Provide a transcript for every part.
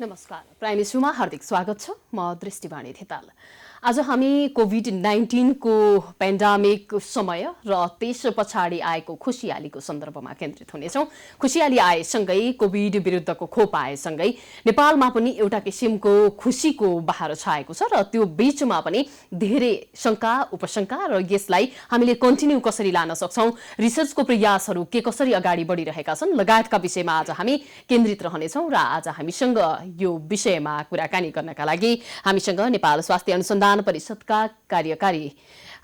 नमस्कार, प्राइम इस्युमा हार्दिक स्वागत छ। म दृष्टिवाणी थिताल। आज हामी कोभिड-19 को पेन्डामिक समय र त्यस पछाडि आएको खुशियालीको सन्दर्भमा केन्द्रित हुनेछौँ। खुशियाली आएसँगै कोभिड विरुद्धको खोप आएसँगै नेपालमा पनि एउटा किसिमको खुशीको बहार छाएको छ र त्यो बीचमा पनि धेरै शंका उपशंका र यसलाई हामीले कन्टिन्यू कसरी लान सक्छौं, रिसर्चको प्रयासहरू के कसरी अगाडि बढिरहेका छन् लगायतका विषयमा आज हामी केन्द्रित रहनेछौँ। र आज हामीसँग यो विषयमा कुराकानी गर्नका लागि हामीसँग नेपाल स्वास्थ्य अनुसन्धान परिषदका कार्यकारी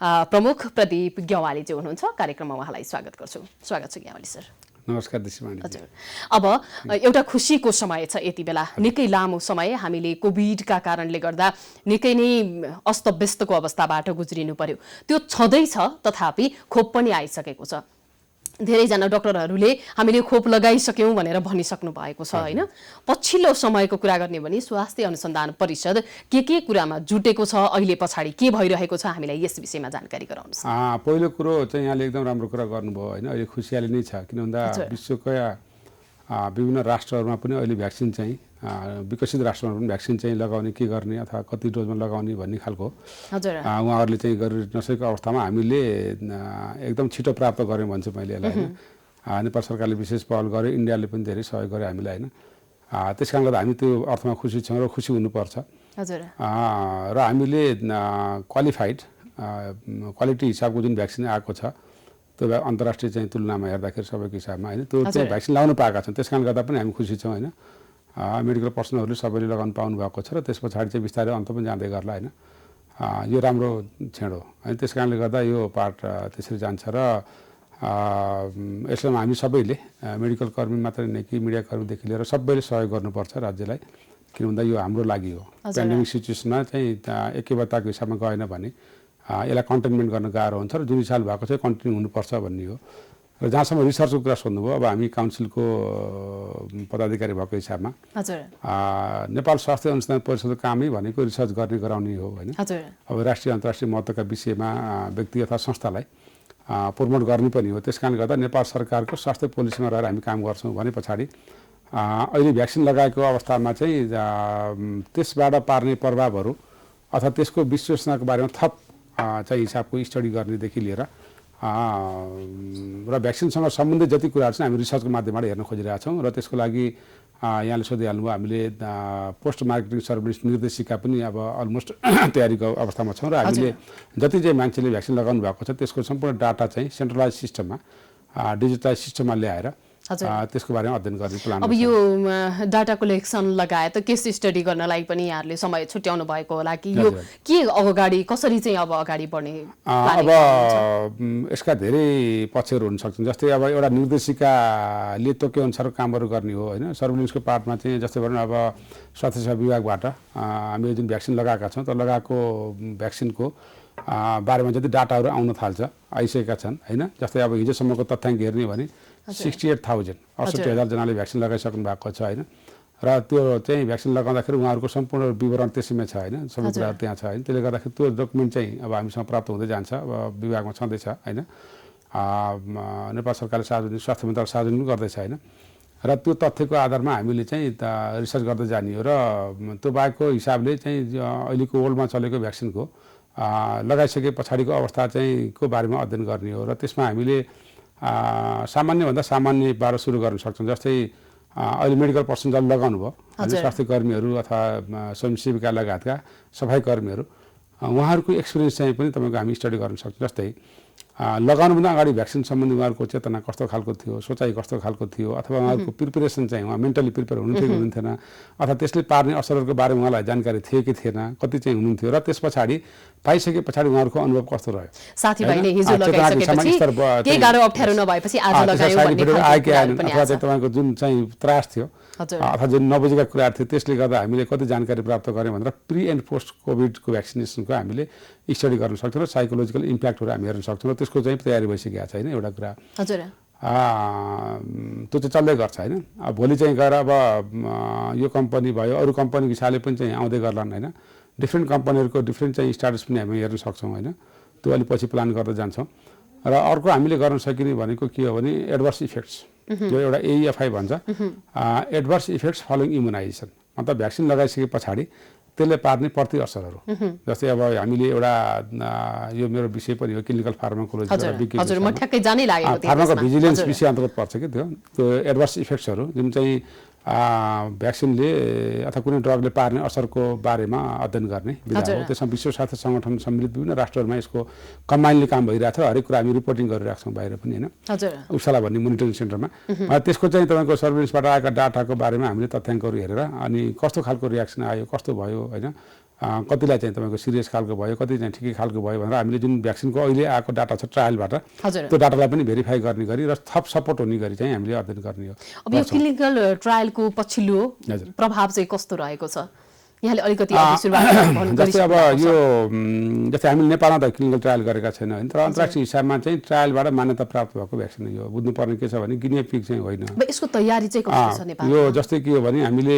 प्रमुख प्रदीप ग्यावाली जी हुनुहुन्छ। कार्यक्रममा उहाँलाई स्वागत गर्छु। स्वागत छ ग्यावाली सर। नमस्कार दिशमानी। हजुर, अब एउटा खुशीको समय छ। यति बेला निकै लामो समय हामीले कोभिडका कारणले गर्दा निकै नै अस्तव्यस्तको अवस्थाबाट गुज्रिनु पर्यो। त्यो छँदैछ, तथापि खोप पनि आइसकेको छ। धेरैजना डाक्टरहरूले हामीले खोप लगाइसक्यौं भनेर भनिसक्नु भएको छ हैन। पछिल्लो समयको कुरा गर्ने भने स्वास्थ्य अनुसन्धान परिषद के कुरामा जुटेको छ, अहिले पछाडि के भइरहेको छ, हामीलाई यस विषयमा जानकारी गराउनुस्। पहिलो कुरो चाहिँ यहाँले एकदम राम्रो कुरा गर्नुभयो हैन। अहिले खुशियाली नै छ, किन भन्दा विश्वका विभिन्न राष्ट्रहरूमा पनि अहिले भ्याक्सिन चाहिँ विकसित राष्ट्रमा पनि भ्याक्सिन चाहिँ लगाउने के गर्ने अथवा कति डोजमा लगाउने भन्ने खालको उहाँहरूले चाहिँ गरि नसकेको अवस्थामा हामीले एकदम छिटो प्राप्त गर्यौँ भन्छु मैले यसलाई हैन। नेपाल सरकारले विशेष पहल गर्यो, इन्डियाले पनि धेरै सहयोग गर्यो हामीलाई हैन। त्यसकारणले गर्दा हामी त्यो अर्थमा खुसी छौँ र खुसी हुनुपर्छ। र हामीले क्वालिफाइड क्वालिटी हिसाबको जुन भ्याक्सिन आएको छ त्यो अन्तर्राष्ट्रिय चाहिँ तुलनामा हेर्दाखेरि सबैको हिसाबमा हैन त्यो चाहिँ भ्याक्सिन लगाउनु पाएका छन्। त्यसकारणले गर्दा पनि हामी खुसी छौँ हैन। मेडिकल पर्सनलहरूले सबैले लगाउनु पाउनु भएको छ र त्यस पछाडि चाहिँ बिस्तारै अन्त पनि जाँदै गर्ला हैन। यो राम्रो छेडो हैन। त्यसकारणले गर्दा यो पार्ट त्यसरी जान्छ र यसमा हामी सबैले मेडिकल कर्मी मात्रै नै कि मिडिया कर्मीदेखि लिएर सबैले सहयोग गर्नुपर्छ राज्यलाई। किन भन्दा यो हाम्रो लागि हो। पेन्डेमिक सिचुएसनमा चाहिँ एकैबत्ताको हिसाबमा गएन भने यसलाई कन्टेनमेन्ट गर्न गाह्रो हुन्छ र जुन हिसाबले भएको चाहिँ कन्टिन्यू हुनुपर्छ भन्ने हो। र जहाँसम्म रिसर्चको कुरा सोध्नुभयो, अब हामी काउन्सिलको पदाधिकारी भएको हिसाबमा नेपाल स्वास्थ्य अनुसन्धान परिषदको कामै भनेको रिसर्च गर्ने गराउने हो हैन। अब राष्ट्रिय अन्तर्राष्ट्रिय महत्त्वका विषयमा व्यक्ति अथवा संस्थालाई प्रमोट गर्ने पनि हो। त्यसकारणले गर्दा नेपाल सरकारको स्वास्थ्य पोलिसीमा रहेर हामी काम गर्छौँ भने पछाडि अहिले भ्याक्सिन लगाएको अवस्थामा चाहिँ त्यसबाट पार्ने प्रभावहरू अथवा त्यसको विश्लेषणको बारेमा थप चाहिँ हिसाबको स्टडी गर्नेदेखि लिएर र भ्याक्सिनसँग सम्बन्धित जति कुराहरू छन् हामी रिसर्चको माध्यमबाट हेर्न खोजिरहेका छौँ। र त्यसको लागि यहाँले सोधिहाल्नुभयो, हामीले पोस्ट मार्केटिङ सर्भिस निर्देशिका पनि अब अलमोस्ट तयारीको अवस्थामा छौँ र हामीले जति चाहिँ मान्छेले भ्याक्सिन लगाउनु भएको छ त्यसको सम्पूर्ण डाटा चाहिँ सेन्ट्रलाइज सिस्टममा डिजिटलाइज सिस्टममा ल्याएर त्यसको बारेमा अध्ययन गर्ने प्लान। अब यो डाटा कलेक्सन लगायत केस स्टडी गर्नलाई पनि यहाँहरूले समय छुट्याउनु भएको होला कि यो के अगाडि कसरी चाहिँ अब अगाडि बढ्ने? अब यसका धेरै पक्षहरू हुन सक्छन्। जस्तै अब एउटा निर्देशिकाले तोके अनुसार कामहरू गर्ने हो हैन। सर्भिलेन्सको पार्टमा चाहिँ जस्तै भनौँ अब स्वास्थ्य सेवा विभागबाट हामीले जुन भ्याक्सिन लगाएका छौँ त्यो लगाएको भ्याक्सिनको बारेमा जति डाटाहरू आउन थाल्छ, आइसकेका छन् हैन। जस्तै अब हिजोसम्मको तथ्याङ्क हेर्ने भने 68,000 जनाले भ्याक्सिन लगाइसक्नु भएको छ हैन। र त्यो चाहिँ भ्याक्सिन लगाउँदाखेरि उहाँहरूको सम्पूर्ण विवरण त्यसैमा छ हैन। सबै कुराहरू त्यहाँ छ हैन। त्यसले गर्दाखेरि त्यो डकुमेन्ट चाहिँ अब हामीसँग प्राप्त हुँदै जान्छ, अब विभागमा छँदैछ हैन। नेपाल सरकारले सार्वजनिक स्वास्थ्य मन्त्रालय सार्वजनिक गर्दैछ हैन। र त्यो तथ्यको आधारमा हामीले चाहिँ रिसर्च गर्दै जाने हो। र त्यो बाहेकको हिसाबले चाहिँ अहिलेको वर्ल्डमा चलेको भ्याक्सिनको लगाइसके पछाडिको अवस्था चाहिँ को बारेमा अध्ययन गर्ने हो। र त्यसमा हामीले सामान्यभन्दा सामान्यबाट सुरु गर्न सक्छौँ। जस्तै अहिले मेडिकल पर्सनल लगाउनु भयो, स्वास्थ्य कर्मीहरू अथवा स्वयंसेविका लगायतका सफाई कर्मीहरू, उहाँहरूको एक्सपिरियन्स चाहिँ पनि तपाईँको हामी स्टडी गर्न सक्छौँ। जस्तै लगाउनुभन्दा अगाडि भ्याक्सिन सम्बन्धी उहाँहरूको चेतना कस्तो खालको थियो, सोचाइ कस्तो खालको थियो, अथवा उहाँहरूको प्रिपेरेसन चाहिँ उहाँ मेन्टली प्रिपेयर हुनुहुन्थ्यो कि हुनुहुन्थेन, अथवा त्यसले पार्ने असरहरूको बारेमा उहाँलाई जानकारी थियो कि थिएन, कति चाहिँ हुनुहुन्थ्यो, र त्यस पछाडि पाइसके पछाडि उहाँहरूको अनुभव कस्तो रह्यो। साथीभाइले हिजो लगाइसकेपछि के गाह्रो अप्ठ्यारो नभएपछि आज लगायौँ भन्ने खालको अथवा चाहिँ तपाईँको जुन चाहिँ त्रास थियो अथवा जुन नबुझेका कुराहरू थियो त्यसले गर्दा हामीले कति जानकारी प्राप्त गऱ्यौँ भनेर प्री एन्ड पोस्ट कोभिडको भ्याक्सिनेसनको हामीले स्टडी गर्न सक्छौँ र साइकोलोजिकल इम्प्याक्टहरू हामी हेर्न सक्छौँ। र त्यसको चाहिँ तयारी भइसकेको छ हैन। एउटा कुरा त्यो चाहिँ चल्दै गर्छ हैन। अब भोलि चाहिँ गएर अब यो कम्पनी भयो, अरू कम्पनीको हिसाबले पनि चाहिँ आउँदै गर्लान् हैन। डिफ्रेन्ट कम्पनीहरूको डिफ्रेन्ट चाहिँ स्टाटस पनि हामी हेर्न सक्छौँ हैन। त्यो अलि पछि प्लान गर्दै जान्छौँ। र अर्को हामीले गर्न सकिने भनेको के हो भने एडभर्स इफेक्ट्स, जो एउटा एइएफआई भन्छ, एडभर्स इफेक्ट्स फलोइङ इम्युनाइजेसन। मतलब भ्याक्सिन लगाइसके पछाडि त्यसले पार्ने प्रति असरहरू जस्तै अब हामीले एउटा यो मेरो विषय पनि हो क्लिनिकल फार्माकोलोजी हजुर म ठ्याक्कै जानै लागेको थियो फार्माको भिजिलेन्स विषय अन्तर्गत पर्छ कि त्यो एडभर्स इफेक्ट्सहरू जुन चाहिँ भ्याक्सिनले अथवा कुनै ड्रगले पार्ने असरको बारेमा अध्ययन गर्ने विधा हो। त्यसमा विश्व स्वास्थ्य सङ्गठन सम्मिलित विभिन्न राष्ट्रहरूमा यसको कम्बाइनली काम भइरहेको छ। हरेक कुरा हामी रिपोर्टिङ गरिरहेको छौँ बाहिर पनि होइन, उपसाला भन्ने मोनिटरिङ सेन्टरमा। त्यसको चाहिँ तपाईँको सर्भिलेन्सबाट आएका डाटाको बारेमा हामीले तथ्याङ्कहरू हेरेर अनि कस्तो खालको रियाक्सन आयो, कस्तो भयो होइन, कतिलाई चाहिँ तपाईँको सिरियस खालको भयो, कति चाहिँ ठिकै खालको भयो भनेर हामीले जुन भ्याक्सिनको अहिले आएको डाटा छ ट्रायलबाट त्यो डाटालाई पनि भेरिफाई गर्ने गरी र थप सपोर्ट हुने गरी चाहिँ हामीले अध्ययन गर्ने हो। अब यो क्लिनिकल ट्रायलको पछिल्लो प्रभाव चाहिँ कस्तो रहेको छ यहाँले अलिकति जस्तै अब यो जस्तै हामीले नेपालमा त क्लिनिकल ट्रायल गरेका छैन होइन, तर अन्तर्राष्ट्रिय हिसाबमा चाहिँ ट्रायलबाट मान्यता प्राप्त भएको भ्याक्सिन यो बुझ्नुपर्ने के छ भने गिनिया पिग चाहिँ होइन। यसको तयारी चाहिँ कस्तो छ नेपालमा? यो जस्तै के हो भने हामीले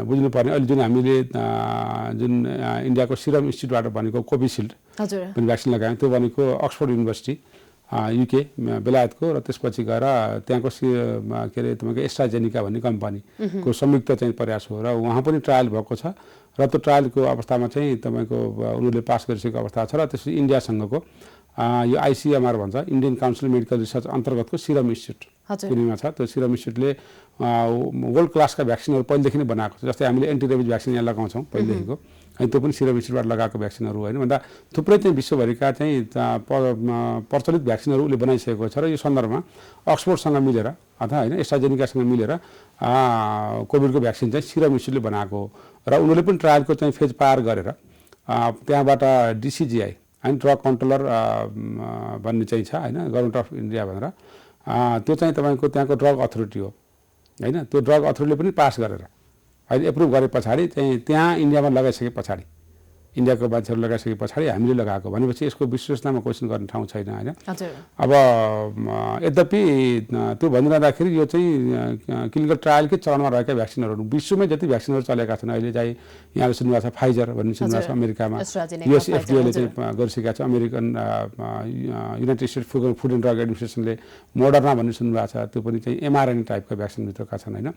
बुझ्नुपर्ने अहिले जुन हामीले जुन इन्डियाको सिरम इन्स्टिट्युटबाट बनेको कोभिसिल्ड जुन भ्याक्सिन लगायौँ त्यो भनेको अक्सफोर्ड युनिभर्सिटी युके बेलायतको र त्यसपछि गएर त्यहाँको के अरे तपाईँको एस्ट्राजेनिका भन्ने कम्पनीको संयुक्त चाहिँ प्रयास हो र उहाँ पनि ट्रायल भएको छ र त्यो ट्रायलको अवस्थामा चाहिँ तपाईँको उनीहरूले पास गरिसकेको अवस्था छ र त्यसपछि इन्डियासँगको यो आइसिएमआर भन्छ इन्डियन काउन्सिल मेडिकल रिसर्च अन्तर्गतको सिरम इन्स्टिट्युट पुणेमा छ। त्यो सिरम इन्स्टिट्युटले वर्ल्ड क्लासका भ्याक्सिनहरू पहिलेदेखि नै बनाएको छ। जस्तै हामीले एन्टिरेबिज भ्याक्सिन यहाँ लगाउँछौँ पहिलेदेखिको, अनि त्यो पनि सिरम इन्स्टिट्युटबाट लगाएको भ्याक्सिनहरू होइन भन्दा थुप्रै चाहिँ विश्वभरिका चाहिँ प्रचलित भ्याक्सिनहरू उसले बनाइसकेको छ र यो सन्दर्भमा अक्सफोर्डसँग मिलेर अथवा होइन एस्ट्राजेनिकासँग मिलेर कोभिडको भ्याक्सिन चाहिँ सिरम इन्स्टिट्युटले बनाएको हो र उनीहरूले पनि ट्रायलको चाहिँ फेज पार गरेर त्यहाँबाट डिसिजिआई होइन ड्रग कन्ट्रोलर भन्ने चाहिँ छ होइन गभर्मेन्ट अफ इन्डिया भनेर त्यो चाहिँ तपाईँको त्यहाँको ड्रग अथोरिटी हो होइन, त्यो ड्रग अथोरिटीले पनि पास गरेर अहिले एप्रुभ गरे पछाडि चाहिँ त्यहाँ इन्डियामा लगाइसके पछाडि इन्डियाको मान्छेहरू लगाइसके पछाडि हामीले लगाएको भनेपछि यसको विश्लेषणमा क्वेसन गर्ने ठाउँ छैन होइन। अब यद्यपि त्यो भनिरहँदाखेरि यो चाहिँ क्लिनिकल ट्रायलकै चरणमा रहेका भ्याक्सिनहरू विश्वमै जति भ्याक्सिनहरू चलेका छन् अहिले चाहिँ यहाँले सुन्नुभएको छ फाइजर भन्ने सुन्नुभएको छ अमेरिकामा, युएस एफडिएले चाहिँ गरिसकेका छ, American United States food and drug एडमिनिस्ट्रेसनले मोडर्ना भन्ने सुन्नुभएको छ, त्यो पनि चाहिँ एमआरएनए टाइपका भ्याक्सिनभित्रका छन् होइन।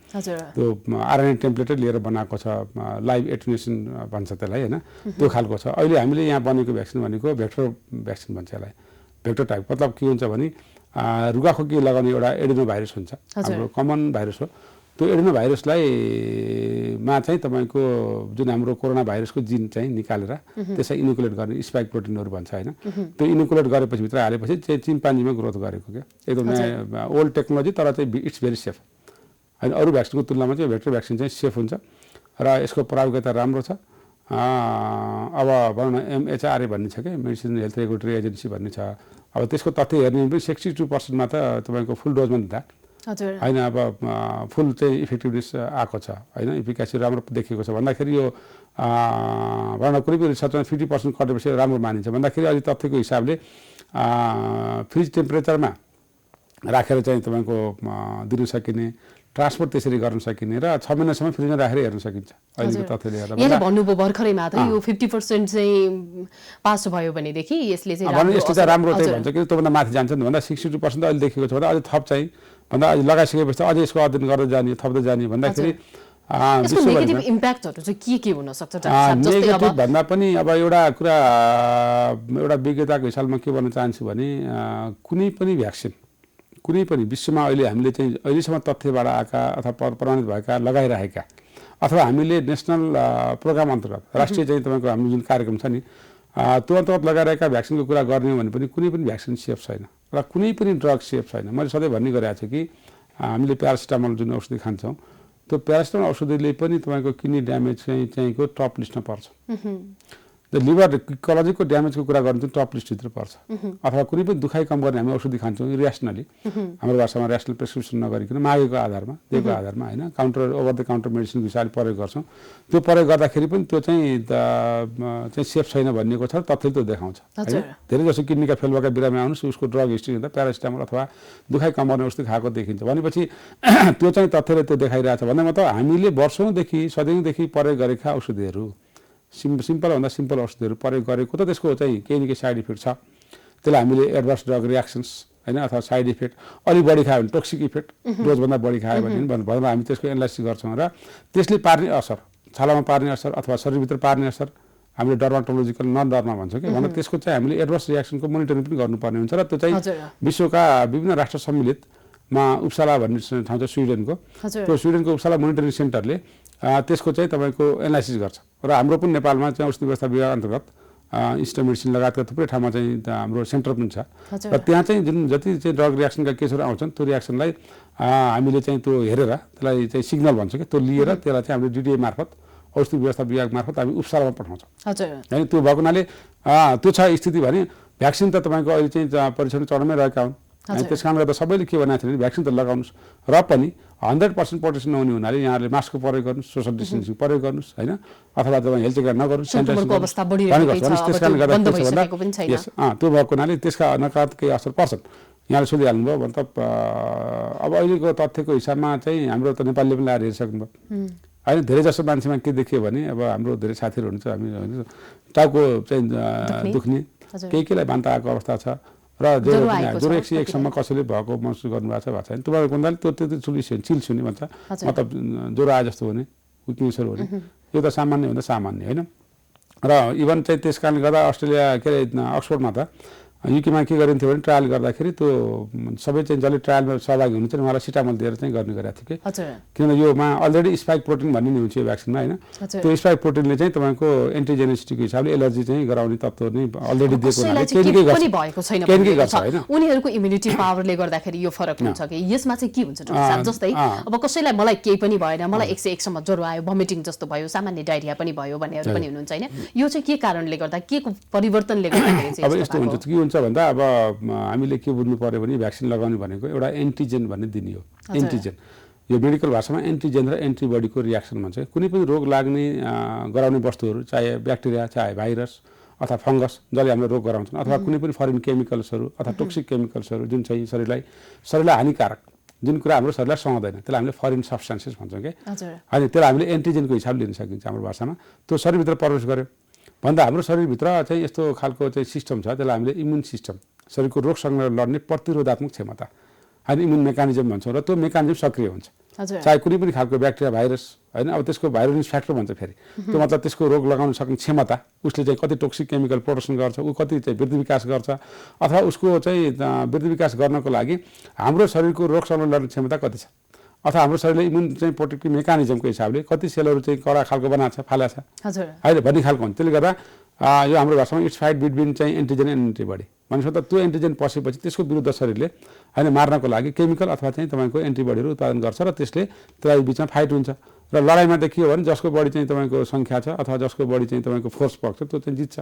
त्यो आरएनए टेम्प्लेटै लिएर बनाएको छ, लाइभ एटेन्युएसन भन्छ त्यसलाई होइन, त्यो खालको छ। अहिले हामीले यहाँ बनेको भ्याक्सिन भनेको भेक्टर भ्याक्सिन भन्छ यसलाई, भेक्टर टाइप मतलब के हुन्छ भने रुगाखोकी लगाउने एउटा एडेनो भाइरस हुन्छ हाम्रो कमन भाइरस हो। त्यो एडेनो भाइरसलाई मा चाहिँ तपाईँको जुन हाम्रो कोरोना भाइरसको जिन चाहिँ निकालेर त्यसलाई इनोकुलेट गर्ने स्पाइक प्रोटिनहरू भन्छ होइन, त्यो इनोकुलेट गरेपछि भित्र हालेपछि चाहिँ चिम्पान्जीमा ग्रोथ गरेको क्या, एकदम ओल्ड टेक्नोलोजी तर चाहिँ इट्स भेरी सेफ होइन। अरू भ्याक्सिनको तुलनामा चाहिँ भेक्टर भ्याक्सिन चाहिँ सेफ हुन्छ र यसको प्रभावकारिता राम्रो छ। अब भनौँ न एमएचआरए भन्ने छ क्या, मेडिसिन हेल्थ रेगुलेटरी एजेन्सी भन्ने छ। अब त्यसको तथ्य हेर्ने पनि 62%मा त तपाईँको फुल डोजमा दिँदा होइन अब फुल चाहिँ इफेक्टिभनेस आएको छ होइन, इफिकासी राम्रो देखिएको छ भन्दाखेरि यो भनौँ न कुनै पनि रिसर्चमा 50% कटेपछि राम्रो मानिन्छ भन्दाखेरि अहिले तथ्यको हिसाबले फ्रिज टेम्परेचरमा राखेर चाहिँ तपाईँको दिन सकिने, ट्रान्सपोर्ट त्यसरी गर्न सकिने र 6 महिनासम्म फ्रिजमा राखेर हेर्न सकिन्छ अहिलेको तथ्यले गर्दा। यहाँले भन्नुभयो भर्खरै मात्रै यो 50% चाहिँ पास भयो भनेदेखि यसले चाहिँ यस्तो चाहिँ राम्रो चाहिँ भन्छ कि त्योभन्दा माथि जान्छ नि भन्दा 62% अहिले देखेको छ भन्दा अझै थप चाहिँ भन्दा अहिले लगाइसकेपछि अझै यसको अध्ययन गर्दै जाने थप्दै जाने भन्दाखेरि नेगेटिभ इम्प्याक्टहरु चाहिँ के हुन सक्छ नेगेटिभ भन्दा पनि अब एउटा कुरा एउटा विज्ञताको हिसाबमा के भन्न चाहन्छु भने कुनै पनि भ्याक्सिन कुनै पनि विश्वमा अहिले हामीले चाहिँ अहिलेसम्म तथ्यबाट आएका अथवा प्रमाणित भएका लगाइरहेका अथवा हामीले नेसनल प्रोग्राम अन्तर्गत राष्ट्रिय चाहिँ तपाईँको हाम्रो जुन कार्यक्रम छ नि त्यो अन्तर्गत लगाइरहेका भ्याक्सिनको कुरा गर्ने हो भने पनि कुनै पनि भ्याक्सिन सेफ छैन र कुनै पनि ड्रग सेफ छैन। मैले सधैँ भन्ने गरेको छु कि हामीले प्यारासिटामोल जुन औषधि खान्छौँ त्यो प्यारासिटामोल औषधिले पनि तपाईँको किडनी ड्यामेज चाहिँको टप लिस्टमा पर्छ। लिभर इकोलोजीको ड्यामेजको कुरा गर्नु चाहिँ टप लिस्टभित्र पर्छ। अथवा कुनै पनि दुखाइ कम गर्ने हामी औषधि खान्छौँ ऱ्यासनली, हाम्रो भाषामा ऱ्यासनल प्रेसक्रिप्सन नगरिकन मागेको आधारमा दिएको आधारमा होइन काउन्टर ओभर द काउन्टर मेडिसिनको हिसाबले प्रयोग गर्छौँ। त्यो प्रयोग गर्दाखेरि पनि त्यो चाहिँ सेफ छैन भनिएको छ तथ्यले त्यो देखाउँछ होइन। धेरै जसो किडनीका फेल भएका बिरामी आउनुहोस् उसको ड्रग हिस्ट्री हुँदा प्यारासिटामोल अथवा दुखाइ कम गर्ने औषधि खाएको देखिन्छ भनेपछि त्यो चाहिँ तथ्यले त्यो देखाइरहेको छ भन्दा मतलब हामीले वर्षौँदेखि सदैवदेखि प्रयोग गरेका औषधिहरू सिम्पल भन्दा सिम्पल औषधिहरू प्रयोग गरेको त त्यसको चाहिँ केही न केही साइड इफेक्ट छ। त्यसलाई हामीले एडभर्स ड्रग रियाक्सन्स होइन अथवा साइड इफेक्ट अलिक बढी खायो भने टोक्सिक इफेक्ट डोजभन्दा बढी खायो भने हामी त्यसको एनालाइसिस गर्छौँ र त्यसले पार्ने असर छालामा पार्ने असर अथवा शरीरभित्र पार्ने असर हामीले डर्माटोलोजिकल नन डर्मा भन्छौँ कि भन्दा त्यसको चाहिँ हामीले एडभर्स रियाक्सनको मोनिटरिङ पनि गर्नुपर्ने हुन्छ र त्यो चाहिँ विश्वका विभिन्न राष्ट्र सम्मिलितमा उपसाला भन्ने ठाउँ छ स्विडेनको त्यो स्विडेनको उपसाला मोनिटरिङ सेन्टरले त्यसको चाहिँ तपाईँको एनालाइसिस गर्छ र हाम्रो पनि नेपालमा चाहिँ औषधि व्यवस्था विभाग अन्तर्गत इन्स्टा मेडिसिन लगायतका थुप्रै ठाउँमा चाहिँ हाम्रो सेन्टर पनि छ र त्यहाँ चाहिँ जुन जति चाहिँ ड्रग रियाक्सनका केसहरू आउँछन् त्यो रियाक्सनलाई हामीले चाहिँ त्यो हेरेर त्यसलाई चाहिँ सिग्नल भन्छ कि त्यो लिएर त्यसलाई चाहिँ हामीले डिडिए मार्फत औषधि व्यवस्था विभाग मार्फत हामी उपसालामा पठाउँछौँ होइन त्यो भएको हुनाले त्यो छ स्थिति भने भ्याक्सिन त तपाईँको अहिले चाहिँ परीक्षण चरणमै रहेका हुन् अनि त्यस कारणले गर्दा सबैले के भनेको थियो भने भ्याक्सिन त लगाउनुहोस् र पनि 100% प्रोटेक्सन नहुने हुनाले यहाँले मास्कको प्रयोग गर्नुहोस् सोसल डिस्टेन्सिङ प्रयोग गर्नुहोस् होइन अथवा तपाईँ हेल्थ चेक नगर्नुहोस् त्यस कारणले गर्दा त्यो भएको हुनाले त्यसका नकारात्मक केही असर पर्छन् यहाँले सोधिहाल्नुभयो मतलब अब अहिलेको तथ्यको हिसाबमा चाहिँ हाम्रो त नेपालले पनि ल्याएर हेरिसक्नुभयो होइन धेरै जसो मान्छेमा के देखियो भने अब हाम्रो धेरै साथीहरू हुनुहुन्छ हामी टाउको चाहिँ दुख्ने केहीलाई बान्ता आएको अवस्था छ र ज्वरो 101 सम्म कसैले भएको महसुस गर्नुभएको छ छैन तपाईँको भन्दा त्यो त्यति चिल छुने भन्छ मतलब ज्वरो आए जस्तो हुने विकनेसहरू हुने यो त सामान्य भन्दा सामान्य होइन र इभन चाहिँ त्यस कारणले गर्दा अस्ट्रेलिया के अरे अक्सफोर्डमा त युकेमा के गरिन्थ्यो भने ट्रायल गर्दाखेरि त्यो सबै चाहिँ जसले ट्रायलमा सहभागी हुनुहुन्छ नि उहाँलाई सिटामोल दिएर चाहिँ गर्ने गरेको थियो कि किनभने योमा अलरेडी स्पाइक प्रोटिन भन्ने नि हुन्छ यो भ्याक्सिनमा होइन त्यो स्पाइक प्रोटिनले चाहिँ तपाईँको एन्टिजेनेसिटीको हिसाबले एलर्जी चाहिँ गराउने तत्त्व नै अलरेडी दिएको छैन उनीहरूको इम्युनिटी पावरले गर्दाखेरि यो फरक हुन्छ कि यसमा चाहिँ के हुन्छ जस्तै अब कसैलाई मलाई केही पनि भएन मलाई 101 सम्म ज्वरो आयो भमिटिङ जस्तो भयो सामान्य डायरिया पनि भयो भन्नेहरू पनि हुनुहुन्छ होइन यो चाहिँ के कारणले गर्दा के को परिवर्तनले गर्दाखेरि चाहिँ अब यस्तो हुन्छ के हुन्छ भन्दा अब हामीले के बुझ्नु पर्यो भने भ्याक्सिन लगाउने भनेको एउटा एन्टिजेन भन्ने दिने हो एन्टिजेन यो मेडिकल भाषामा एन्टिजेन र एन्टिबडीको रियाक्सन भन्छ कुनै पनि रोग लाग्ने गराउने वस्तुहरू चाहे ब्याक्टेरिया चाहे भाइरस अथवा फङ्गस जसले हामीलाई रोग गराउँछन् अथवा कुनै पनि फरेन केमिकल्सहरू अथवा टोक्सिक केमिकल्सहरू जुन चाहिँ शरीरलाई हानिकारक जुन कुरा हाम्रो शरीरलाई सहँदैन त्यसलाई हामीले फरेन सब्सटेन्सेस भन्छौँ कि अनि त्यसलाई हामीले एन्टिजेनको हिसाबले लिन सकिन्छ हाम्रो भाषामा त्यो शरीरभित्र प्रवेश गर्यो भन्दा हाम्रो शरीरभित्र चाहिँ यस्तो खालको चाहिँ सिस्टम छ त्यसलाई हामीले इम्युन सिस्टम शरीरको रोगसँग लड्ने प्रतिरोधात्मक क्षमता हामी इम्युन मेकानिजम भन्छौँ र त्यो मेकानिजम सक्रिय हुन्छ चाहे कुनै पनि खालको ब्याक्टेरिया भाइरस होइन अब त्यसको भाइरोलिन फ्याक्टर भन्छ फेरि त्यो मतलब त्यसको रोग लगाउन सक्ने क्षमता उसले चाहिँ कति टोक्सिक केमिकल प्रोडक्सन गर्छ ऊ कति चाहिँ वृद्धि विकास गर्छ अथवा उसको चाहिँ वृद्धि विकास गर्नको लागि हाम्रो शरीरको रोगसँग लड्ने क्षमता कति छ अथवा हाम्रो शरीरले इम्युन चाहिँ प्रोटेक्टिभ मेकानिजमको हिसाबले कति सेलहरू चाहिँ कडा खालको बनाएको छ फालेको छ अहिले भन्ने खालको हुन्छ त्यसले गर्दा यो हाम्रो भाषामा इट्स फाइट बिट्विन चाहिँ एन्टिजेन एन्ड एन्टिबडी भनेको त त्यो एन्टिजेन पसेपछि त्यसको विरुद्ध शरीरले होइन मार्नको लागि केमिकल अथवा चाहिँ तपाईँको एन्टिबडीहरू उत्पादन गर्छ र त्यसले त्यसलाई बिचमा फाइट हुन्छ र लडाइँमा त के हो भने जसको बढी चाहिँ तपाईँको सङ्ख्या छ अथवा जसको बढी चाहिँ तपाईँको फोर्स पर्छ त्यो चाहिँ जित्छ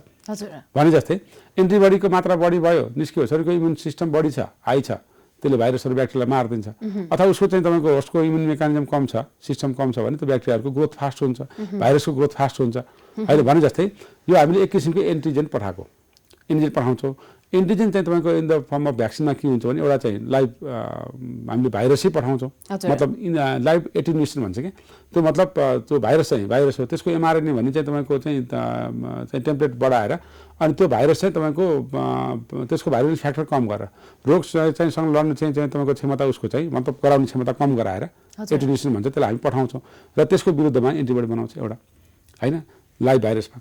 भने जस्तै एन्टिबडीको मात्रा बढी भयो निस्क्यो शरीरको इम्युन सिस्टम बढी छ हाई छ त्यसले भाइरसहरू ब्याक्टेरियालाई मारिदिन्छ अथवा उसको चाहिँ तपाईँको होस्टको इम्युन मेकानिजम कम छ सिस्टम कम छ भने त्यो ब्याक्टेरियाहरूको ग्रोथ फास्ट हुन्छ भाइरसको ग्रोथ फास्ट हुन्छ अहिले भने जस्तै यो हामीले एक किसिमको एन्टिजेन पठाउँछौँ एन्टिजेन चाहिँ तपाईँको इन द फर्म अफ भ्याक्सिनमा के हुन्छ भने एउटा चाहिँ लाइभ हामीले भाइरसै पठाउँछौँ मतलब लाइभ एटिन्युएसन भन्छ कि त्यो मतलब त्यो भाइरस हो त्यसको एमआरएनए भन्ने चाहिँ तपाईँको चाहिँ टेम्पलेट बढाएर अनि त्यो भाइरस चाहिँ तपाईँको त्यसको भाइरल फ्याक्टर कम गरेर रोग चाहिँ सँग लड्ने चाहिँ तपाईँको क्षमता उसको चाहिँ मतलब गराउने क्षमता कम गराएर एटिन्युएसन भन्छ त्यसलाई हामी पठाउँछौँ र त्यसको विरुद्धमा एन्टिबडी बनाउँछ एउटा होइन लाइभ भाइरसमा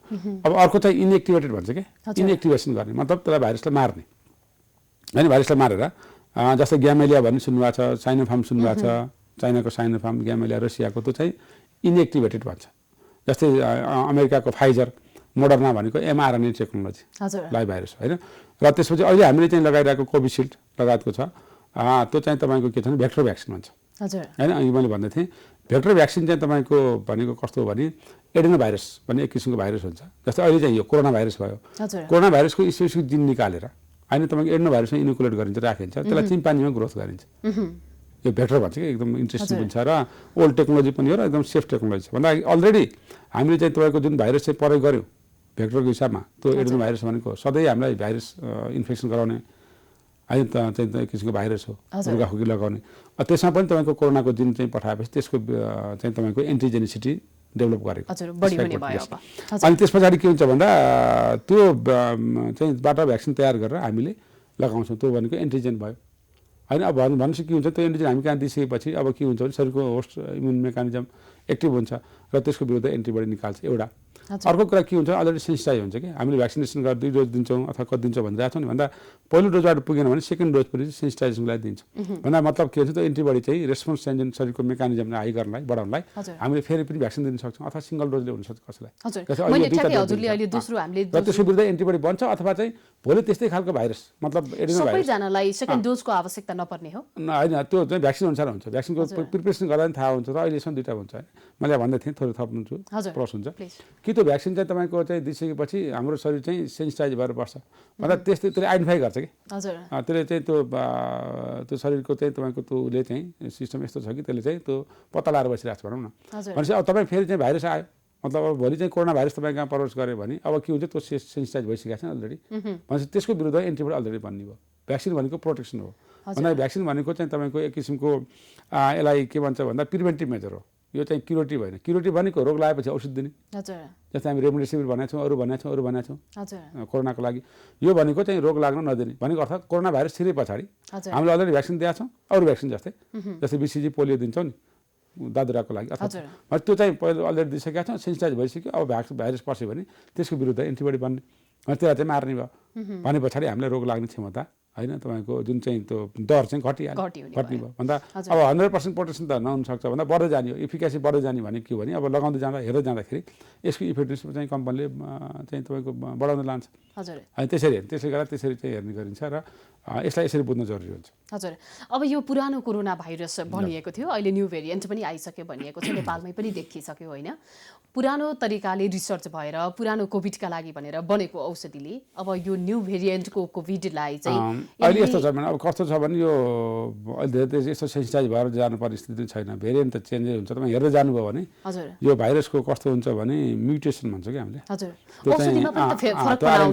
अब अर्को चाहिँ इनएक्टिभेटेड भन्छ कि इनएक्टिभेसन गर्ने मतलब त्यसलाई भाइरसलाई मार्ने होइन भाइरसलाई मारेर जस्तै ग्यामेलिया भन्ने सुन्नुभएको छ साइनोफार्म सुन्नुभएको छ चाइनाको साइनोफार्म ग्यामेलिया रसियाको त्यो चाहिँ इनएक्टिभेटेड भन्छ जस्तै अमेरिकाको फाइजर मोडर्ना भनेको एमआरएनए टेक्नोलोजी लाइभ भाइरस होइन र त्यसपछि अहिले हामीले चाहिँ लगाइरहेको कोभिसिल्ड लगायतको छ त्यो चाहिँ तपाईँको के छ भने भेक्टर भ्याक्सिन भन्छ होइन अघि मैले भन्दै थिएँ भेक्टर भ्याक्सिन चाहिँ तपाईँको भनेको कस्तो हो भने एडेनो भाइरस भन्ने एक किसिमको भाइरस हुन्छ जस्तै अहिले चाहिँ यो कोरोना भाइरस भयो कोरोना भाइरसको स्पेसिफिक जिन निकालेर होइन तपाईँको एडेनो भाइरसमा इनोकुलेट गरिन्छ राखिन्छ त्यसलाई चिम्पान्जीमा ग्रोथ गरिन्छ यो भेक्टर भन्छ कि एकदम इन्ट्रेस्टिङ पनि छ र ओल्ड टेक्नोलोजी पनि हो र एकदम सेफ टेक्नोलोजी छ भन्दा अलरेडी हामीले चाहिँ तपाईँको जुन भाइरस चाहिँ प्रयोग गऱ्यौँ भेक्टरको हिसाबमा त्यो एडेनो भाइरस भनेको सधैँ हामीलाई भाइरस इन्फेक्सन गराउने अहिले चाहिँ एक किसिमको भाइरस हो रुगाखोकी लगाउने त्यसमा पनि तपाईँको कोरोनाको जिन चाहिँ पठाएपछि त्यसको चाहिँ तपाईँको एन्टिजेनिसिटी डेभलप गरेको अनि त्यस पछाडि के हुन्छ भन्दा त्यो चाहिँ बाट भ्याक्सिन तयार गरेर हामीले लगाउँछौँ त्यो भनेको एन्टिजेन भयो होइन। अब भनेपछि के हुन्छ, त्यो एन्टिजेन हामी कहाँ दिइसकेपछि अब के हुन्छ भने शरीरको होस्ट इम्युन मेकानिजम एक्टिभ हुन्छ र त्यसको विरुद्ध एन्टिबडी निकाल्छ एउटा। अर्को कुरा के हुन्छ, अलरेडी सेन्सिटाइज हुन्छ कि हामीले भ्याक्सिनेसन गरेर 2 डोज दिन्छौँ अथवा कति दिन्छौँ भनिरहेको छौँ नि, भन्दा पहिलो डोजबाट पुगेन भने सेकेन्ड डोज पनि सेन्सिटाइजेसनको लागि दिन्छौँ। भन्दा मतलब के हुन्छ, त्यो एन्टिबडी चाहिँ रेस्पोन्स इन्जिन शरीरको मेकानिजमलाई हाई गर्नलाई बढाउनलाई हामीले फेरि पनि भ्याक्सिन दिन सक्छौँ अथवा सिङ्गल डोजले हुनसक्छ कसैलाई। र त्यसको विरुद्ध एन्टिबडी बन्छ अथवा चाहिँ भोलि त्यस्तै खालको भाइरस मतलब सबैजनालाई सेकेन्ड डोजको आवश्यकता नपर्ने हो होइन, त्यो चाहिँ भ्याक्सिन अनुसार हुन्छ। भ्याक्सिनको प्रिपरेसन गर्दा पनि थाहा हुन्छ र अहिलेसम्म 2टा हुन्छ होइन। मैले भन्दै थिएँ थोरै थप्नुहुन्छ प्लस हुन्छ कि त्यो भ्याक्सिन चाहिँ तपाईँको चाहिँ दिइसकेपछि हाम्रो शरीर चाहिँ सेन्सिटाइज भएर बस्छ भन्दा त्यसले आइडेन्टिफाई गर्छ कि त्यसले चाहिँ त्यो शरीरको चाहिँ तपाईँको त्योले चाहिँ सिस्टम यस्तो छ कि त्यसले चाहिँ त्यो पत्ता लगाएर बसिरहेको छ भनौँ न। भनेपछि अब तपाईँ फेरि चाहिँ भाइरस आयो मतलब अब भोलि चाहिँ कोरोना भाइरस तपाईँ कहाँ प्रवेश गऱ्यो भने अब के हुन्छ, त्यो सेन्सिटाइज भइसकेको छ अलरेडी। भनेपछि त्यसको विरुद्ध एन्टिबडी अलरेडी बन्ने भयो। भ्याक्सिन भनेको प्रोटेक्सन हो भन्दा भ्याक्सिन भनेको चाहिँ तपाईँको एक किसिमको यसलाई के भन्छ भन्दा प्रिभेन्टिभ मेजर हो। यो चाहिँ क्युरेटिभ होइन। क्युरेटिभ भनेको रोग लागेपछि औषध दिने, जस्तै हामी रेमडेसिभिर भनेको छौँ, कोरोनाको लागि। यो भनेको चाहिँ रोग लाग्न नदिने भनेको अर्थात् कोरोना भाइरस छिरे पछाडि हामीले अलरेडी भ्याक्सिन दिएका छौँ, अरू भ्याक्सिन जस्तै BCG पोलियो दिन्छौँ नि दादुराको लागि अथवा त्यो चाहिँ पहिलो अलरेडी दिइसकेका छौँ, सेन्सिटाइज भइसक्यो। अब भाइरस पस्यो भने त्यसको विरुद्ध एन्टिबडी बन्ने, त्यसलाई चाहिँ मार्ने भयो भने पछाडि हामीलाई रोग लाग्ने क्षमता होइन तपाईँको जुन चाहिँ त्यो दर चाहिँ घट्ने भयो भन्दा अब 100% प्रोटेक्सन त नहुनसक्छ भन्दा बढ्दै जाने हो। इफिकेसी बढ्दै जाने भने के हो भने अब लगाउँदै जाँदा हेर्दै जाँदाखेरि यसको इफेक्टिभनेस चाहिँ कम्पनीले चाहिँ तपाईँको बढाउँदै लान्छ अनि त्यसले गर्दा त्यसरी चाहिँ हेर्ने गरिन्छ र यसलाई यसरी बुझ्न जरुरी हुन्छ। हजुर, अब यो पुरानो कोरोना भाइरस भनिएको थियो, अहिले न्यू भेरिएन्ट पनि आइसक्यो भनिएको छ, नेपालमै पनि देखिसक्यो होइन। पुरानो तरिकाले रिसर्च भएर पुरानो कोभिडका लागि भनेर बनेको औषधिले अब यो न्यू भेरिएन्टको कोभिडलाई चाहिँ अहिले यस्तो छ भने अब कस्तो छ भने यो अहिले धेरै यस्तो सेन्सिटाइज भएर जानुपर्ने स्थिति छैन। भेरिएन्ट त चेन्जै हुन्छ। तपाईँ हेर्दै जानुभयो भने यो भाइरसको कस्तो हुन्छ भने म्युटेसन भन्छ कि हामीले, त्यो चाहिँ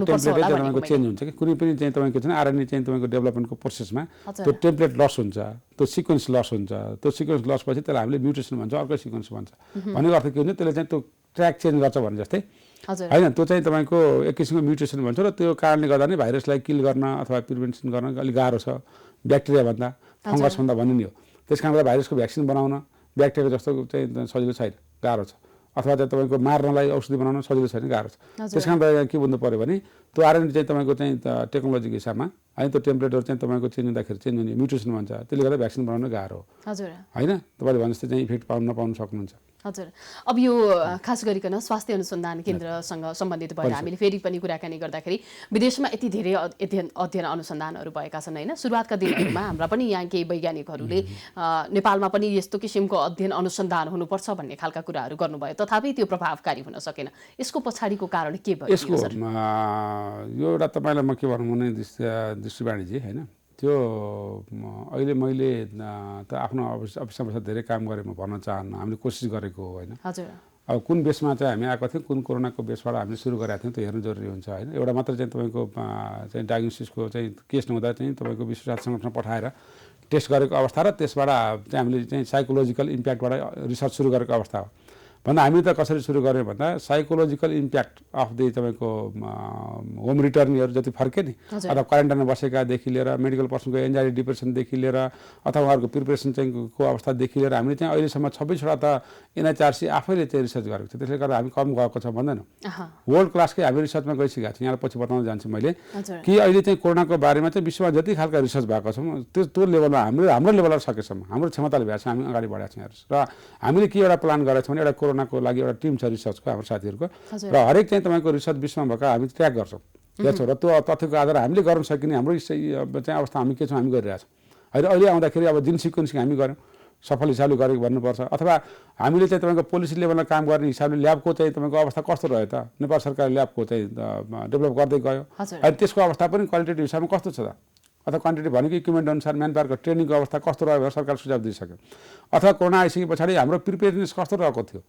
टेम्प्लेटै चेन्ज हुन्छ कि कुनै पनि चाहिँ तपाईँको चाहिँ आरएनए चाहिँ तपाईँको डेभलपमेन्टको प्रोसेसमा त्यो टेम्प्लेट लस हुन्छ, त्यो सिक्वेन्स लस हुन्छ। त्यो सिक्वेन्स लस पछि त्यसलाई हामीले म्युटेसन भन्छ, अर्को सिक्वेन्स भन्छ। भनेको अर्थ के हुन्छ, त्यसले चाहिँ त्यो ट्र्याक चेन्ज गर्छ भने जस्तै होइन। त्यो चाहिँ तपाईँको एक किसिमको म्युटेसन भन्छ र त्यो कारणले गर्दा नै भाइरसलाई किल गर्न अथवा प्रिभेन्सन गर्न अलिक गाह्रो छ ब्याक्टेरियाभन्दा, फङ्गसभन्दा भन्ने नि हो। त्यस कारणले भ्याइरसको भ्याक्सिन बनाउन ब्याक्टेरिया जस्तो चाहिँ सजिलो छैन, गाह्रो छ। अथवा चाहिँ तपाईँको मार्नलाई औषधि बनाउन सजिलो छैन, गाह्रो छ। त्यस कारण के बुझ्नु पऱ्यो भने त्यो आरएनए चाहिँ तपाईँको चाहिँ टेक्नोलोजीको हिसाबमा होइन त्यो टेम्प्लेटहरू चाहिँ तपाईँको चेन्ज हुँदाखेरि चेन्ज हुने म्युटेसन भन्छ, त्यसले गर्दा भ्याक्सिन बनाउन गाह्रो हो होइन। तपाईँले भने जस्तै चाहिँ इफेक्ट नपाउन सक्नुहुन्छ। हजुर, अब यो खास गरिकन स्वास्थ्य अनुसन्धान केन्द्रसँग सम्बन्धित भएर हामीले फेरि पनि कुराकानी गर्दाखेरि विदेशमा यति धेरै अध्ययन अनुसन्धानहरू भएका छन् होइन। सुरुवातका दिनहरूमा हाम्रा पनि यहाँ केही वैज्ञानिकहरूले नेपालमा पनि यस्तो किसिमको अध्ययन अनुसन्धान हुनुपर्छ भन्ने खालका कुराहरू गर्नुभयो, तथापि त्यो प्रभावकारी हुन सकेन। यसको पछाडिको कारण के भयो? यसको यो एउटा तपाईँलाई म के भनौँ भने दृष्टिवाणीजी होइन, त्यो अहिले मैले त आफ्नो अफिसमा धेरै काम गरेँ म भन्न चाहन्न। हामीले कोसिस गरेको हो होइन। अब कुन बेसमा चाहिँ हामी आएको थियौँ, कुन कोरोनाको बेसबाट हामीले सुरु गरेका थियौँ त्यो हेर्नु जरुरी हुन्छ होइन। एउटा मात्र चाहिँ तपाईँको चाहिँ डायग्नोसिसको चाहिँ केस नहुँदा चाहिँ तपाईँको विश्व स्वास्थ्य सङ्गठन पठाएर टेस्ट गरेको अवस्था र त्यसबाट चाहिँ हामीले चाहिँ साइकोलोजिकल इम्प्याक्टबाट रिसर्च सुरु गरेको अवस्था हो। भन्दा हामीले त कसरी सुरु गऱ्यौँ भन्दा साइकोलोजिकल इम्प्याक्ट अफ द तपाईँको होम रिटर्नीहरू जति फर्के नि अथवा क्वारेन्टाइनमा बसेकादेखि लिएर मेडिकल पर्सनको एन्जाइटी डिप्रेसनदेखि लिएर अथवा उहाँहरूको प्रिपरेसन चाहिँ को अवस्थादेखि लिएर हामीले चाहिँ अहिलेसम्म 26वटा त NHRC आफैले चाहिँ रिसर्च गरेको छ। त्यसले गर्दा हामी कम गएको छ भन्दैनौँ, वर्ल्ड क्लासकै हामी रिसर्चमा गइसकेका छौँ। यहाँ पछि बताउन जान्छु मैले कि अहिले चाहिँ कोरोनाको बारेमा चाहिँ विश्वमा जति खालका रिसर्च भएको छौँ त्यो लेभलमा हाम्रो लेभलमा सकेसम्म हाम्रो क्षमताले भएछ हामी अगाडि बढेका छौँ र हामीले के एउटा प्लान गरेका छौँ भने एउटा कोरोनाको लागि एउटा टिम छ रिसर्चको हाम्रो साथीहरूको र हरेक चाहिँ तपाईँको रिसर्च विश्वमा भएको हामी ट्र्याक गर्छौँ हेर्छौँ र त्यो तथ्यको आधार हामीले गर्न सकिने हाम्रो चाहिँ अवस्था हामी के छौँ हामी गरिरहेछौँ। अहिले आउँदाखेरि अब जिन सिक्वेन्सिङ हामी गऱ्यौँ सफल हिसाबले गरेको भन्नुपर्छ अथवा हामीले चाहिँ तपाईँको पोलिसी लेभलमा काम गर्ने हिसाबले ल्याबको चाहिँ तपाईँको अवस्था कस्तो रह्यो त, नेपाल सरकारले ल्याबको चाहिँ डेभलप गर्दै गयो अहिले त्यसको अवस्था पनि क्वालिटेटिभ हिसाबमा कस्तो छ त, अथवा क्वान्टिटी भनेको इक्विपमेन्ट अनुसार म्यान पावरको ट्रेनिङको अवस्था कस्तो रह्यो भनेर सरकारले सुझाव दिइसक्यो। अथवा कोरोना आइसके पछाडि हाम्रो प्रिपेयरनेस कस्तो रहेको थियो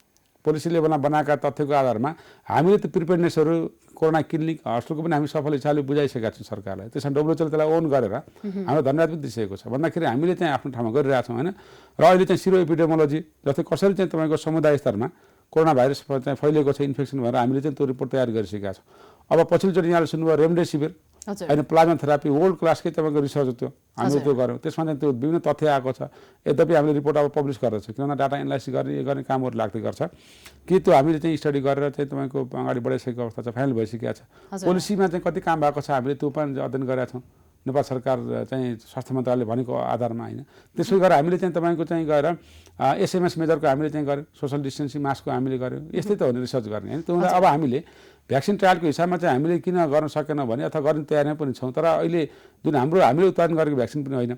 पोलिसी लेभलमा बनाएका तथ्यको आधारमा हामीले त्यो प्रिपेयरनेसहरू कोरोना क्लिनिक हस्पिटलको पनि हामी सफल हिसाबले बुझाइसकेका छौँ सरकारलाई। त्यसमा WHO त्यसलाई ओन गरेर हाम्रो धन्यवाद पनि दिइसकेको छ भन्दाखेरि हामीले चाहिँ आफ्नो ठाउँमा गरिरहेछौँ होइन। र अहिले चाहिँ सिरो एपिडेमोलोजी जस्तै कसरी चाहिँ तपाईँको समुदाय स्तरमा कोरोना भाइरस चाहिँ फैलिएको छ इन्फेक्सन भएर हामीले चाहिँ त्यो रिपोर्ट तयार गरिसकेका छौँ। अब पछिल्लोचोटि यहाँले सुन्नुभयो रेमडेसिभिर हजुर। होइन प्लाज्मा थेरापी वर्ल्ड क्लासकै तपाईँको रिसर्च हो त्यो, हामीले त्यो गऱ्यौँ। त्यसमा चाहिँ त्यो विभिन्न तथ्य आएको छ। यद्यपि हामीले रिपोर्ट अब पब्लिस गर्दैछौँ, किनभने डाटा एनालाइसिस गर्ने कामहरू लाग्दै गर्छ कि त्यो हामीले चाहिँ स्टडी गरेर चाहिँ तपाईँको अगाडि बढाइसकेको अवस्था छ, फाइनल भइसकेको छ। पोलिसीमा चाहिँ कति काम भएको छ हामीले त्यो पनि अध्ययन गरेका छौँ। नेपाल सरकार चाहिँ स्वास्थ्य मन्त्रालयले भनेको आधारमा होइन। त्यसै गरेर हामीले चाहिँ तपाईँको चाहिँ गएर एसएमएस मेजरको हामीले चाहिँ गऱ्यौँ, सोसल डिस्टेन्सिङ मास्कको हामीले गऱ्यौँ। यस्तै त हो नि रिसर्च गर्ने होइन। त्यो अब हामीले भ्याक्सिन ट्रायलको हिसाबमा चाहिँ हामीले किन गर्न सकेन भने अथवा गर्ने तयारी पनि छौँ, तर अहिले जुन हामीले उत्पादन गरेको भ्याक्सिन पनि होइन।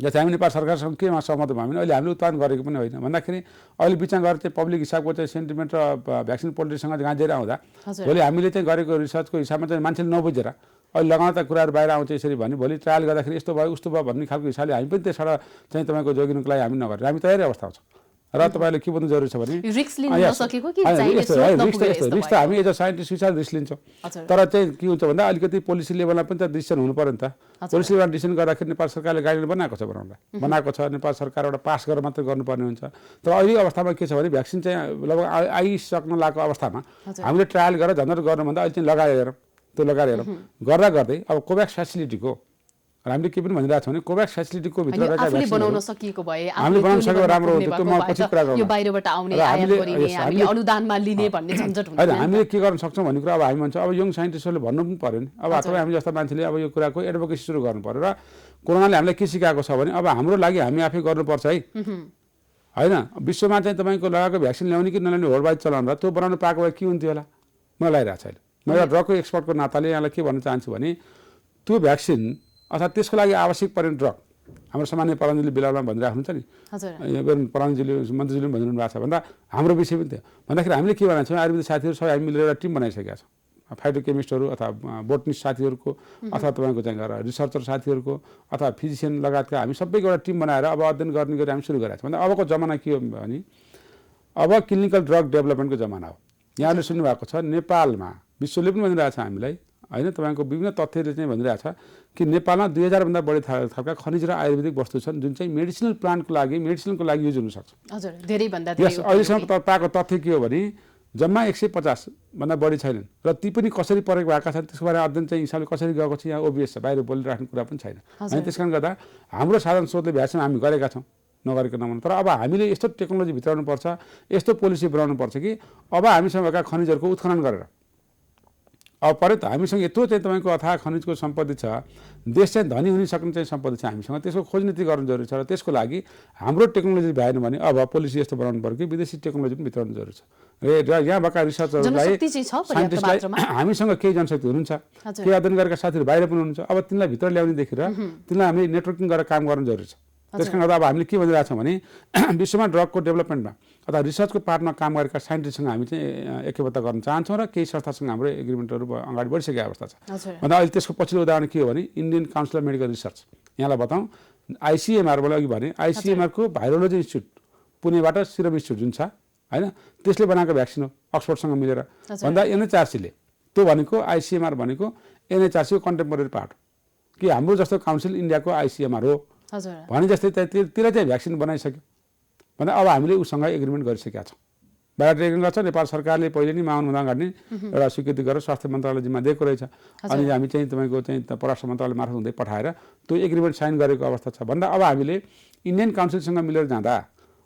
जस्तै हामी नेपाल सरकारसँग केमा सहमत भयौँ भने अहिले हामीले उत्पादन गरेको पनि होइन भन्दाखेरि अहिले बिचमा गएर चाहिँ पब्लिक हिसाबको चाहिँ सेन्टिमेन्ट र भ्याक्सिन पोलिसीसँग गाँजेर आउँदा भोलि हामीले चाहिँ गरेको रिसर्चको हिसाबमा चाहिँ मान्छेले नबुझेर अहिले लगातार कुराहरू बाहिर आउँछ यसरी भने भोलि ट्रायल गर्दाखेरि यस्तो भयो उस्तो भयो भन्ने खालको हिसाबले हामी पनि त्यसबाट चाहिँ तपाईँको जोगिनुको लागि हामी नगरेर हामी तयारी अवस्थामा छौँ। र तपाईँले के भन्नु जरुरी छ भने रिस्क लिन नसकेको कि रिस्क त हामी एज अ साइन्टिस्ट हिसाबले रिस्क लिन्छौँ, तर चाहिँ के हुन्छ भन्दा अलिकति पोलिसी लेभलमा पनि त डिसिसन हुनु पर्यो नि त। पोलिसी लेभलमा डिसिसन गर्दाखेरि नेपाल सरकारले गाइडलाइन बनाएको छ नेपाल सरकारबाट पास गरेर मात्रै गर्नुपर्ने हुन्छ। तर अहिले अवस्थामा के छ भने भ्याक्सिन चाहिँ लगभग आइसक्न लागेको अवस्थामा हामीले ट्रायल गरेर झन्झट गर्नुभन्दा अहिले चाहिँ लगाएर गर्दा गर्दै अब कोभ्याक्स फेसिलिटीको हामीले के पनि भनिरहेको छौँ भने कोभ्याक्स फेसिलिटीको भित्र हामीले बनाउन सकिएको भए हामीले बनाउन सकेको राम्रो हुन्थ्यो। त्यो म पछि कुरा गर्छु। यो बाहिरबाट आउने आयात गरिने हामीले अनुदानमा लिने भन्ने झन्झट हुन्छ। होइन हामीले के गर्न सक्छौँ भन्ने कुरा अब हामी भन्छौँ। अब यङ साइन्टिस्टहरूले भन्नु पनि पऱ्यो नि। अब अथवा हामी जस्ता मान्छेले अब यो कुराको एडभोकेसी सुरु गर्नु पऱ्यो। र कोरोनाले हामीलाई के सिकाएको छ भने अब हाम्रो लागि हामी आफै गर्नुपर्छ है होइन। विश्वमा चाहिँ तपाईँको लगाएको भ्याक्सिन ल्याउने कि नल्याउने वर्ल्ड वाइड चलाउनु र त्यो बनाउनु पाएको भए के हुन्थ्यो होला मलाई लागिरहेको छ अहिले। म एउटा ड्रगको एक्सपर्टको नाताले यहाँलाई के भन्न चाहन्छु भने त्यो भ्याक्सिन अथवा त्यसको लागि आवश्यक पर्ने ड्रग हाम्रो सामान्य पराञ्जली बिलालमा भनिराख्नुहुन्छ नि, पराञ्जली मन्त्रीजीले पनि भनिरहनु भएको छ भन्दा हाम्रो विषय पनि थियो भन्दाखेरि हामीले के भनेको छौँ आयुर्वेदिक साथीहरू सबै हामी मिलेर एउटा टिम बनाइसकेका छौँ। फाइटोकेमिस्टहरू अथवा बोटनिस्ट साथीहरूको अथवा तपाईँको चाहिँ रिसर्चर साथीहरूको अथवा फिजिसियन लगायतका हामी सबैको एउटा टिम बनाएर अब अध्ययन गर्ने गरी हामी सुरु गरेका छौँ। भन्दा अबको जमाना के हो भने अब क्लिनिकल ड्रग डेभलपमेन्टको जमाना हो। यहाँले सुन्नुभएको छ नेपालमा विश्वले पनि भनिरहेको छ हामीलाई होइन, तपाईँको विभिन्न तथ्यले चाहिँ भनिरहेको छ कि नेपालमा 2000 भन्दा बढी थरका खनिज र आयुर्वेदिक वस्तु छन् जुन चाहिँ मेडिसिनल प्लान्टको लागि मेडिसिनको लागि युज हुनसक्छ। हजुर धेरैभन्दा धेरै अहिलेसम्म पाएको तथ्य के हो भने जम्मा 150 भन्दा बढी छैनन् र ती पनि कसरी परेको भएका छन् त्यसको बारेमा अध्ययन चाहिँ हिसाबले कसरी गएको छ यहाँ ओबिएस छ, बाहिर बोलिराख्ने कुरा पनि छैन। अनि त्यस कारण गर्दा हाम्रो साधन स्रोतले भ्याक्सिन हामी गरेका छौँ नगरेको नभन्नु। तर अब हामीले यस्तो टेक्नोलोजी भित्राउनु पर्छ, यस्तो पोलिसी बनाउनु पर्छ कि अब हामीसँग भएका खनिजहरूको उत्खनन गरेर अब पऱ्यो त हामीसँग यत्रो चाहिँ तपाईँको अथाह खनिजको सम्पत्ति छ, देश चाहिँ धनी हुन सक्ने चाहिँ सम्पत्ति छ हामीसँग, त्यसको खोज नीति गर्नु जरुरी छ। र त्यसको लागि हाम्रो टेक्नोलोजी भएन भने अब पोलिसी यस्तो बनाउनु पर्यो कि विदेशी टेक्नोलोजी पनि भित्राउनु जरुरी छ। र यहाँ भएका रिसर्चरहरूलाई साइन्टिस्टलाई हामीसँग केही जनशक्ति हुनुहुन्छ, केही अध्ययन गरेका साथीहरू बाहिर पनि हुनुहुन्छ, अब तिनलाई भित्र ल्याउने देखेर तिनलाई हामीले नेटवर्किङ गरेर काम गर्नु जरुरी छ। त्यस कारण गर्दा अब हामीले के भनिरहेको छौँ भने विश्वमा ड्रगको डेभलपमेन्टमा अथवा रिसर्चको पार्टमा काम गरेका साइन्टिस्टसँग हामी चाहिँ एकबद्ध गर्न चाहन्छौँ र केही संस्थासँग हाम्रो एग्रिमेन्टहरू अगाडि बढिसकेको अवस्था छ। भन्दा अहिले त्यसको पछिल्लो उदाहरण के हो भने Indian council of medical research, यहाँलाई बताउँ आइसिएमआर मैले अघि भने आइसिएमआरको भाइरोलोजी इन्स्टिट्युट पुणेबाट सिरम इन्स्टिट्युट जुन छ होइन त्यसले बनाएको भ्याक्सिन हो अक्सफोर्डसँग मिलेर। भन्दा एनएचआरसीले त्यो भनेको आइसिएमआर भनेको एनएचआरसीको कन्टेम्पोरेरी पार्ट कि हाम्रो जस्तो काउन्सिल इन्डियाको आइसिएमआर हो भने जस्तै त्यसलाई चाहिँ भ्याक्सिन बनाइसक्यो भन्दा अब हामीले उसँग एग्रिमेन्ट गरिसकेका छौँ। बाहिर एग्रिमेन्ट गर्छ नेपाल सरकारले पहिले नै मानवन्धन गर्ने एउटा स्वीकृति गरेर स्वास्थ्य मन्त्रालय जिम्मा दिएको रहेछ। अनि हामी चाहिँ तपाईँको चाहिँ परराष्ट्र मन्त्रालय मार्फत हुँदै पठाएर त्यो एग्रिमेन्ट साइन गरेको अवस्था छ। भन्दा अब हामीले इन्डियन काउन्सिलसँग मिलेर जाँदा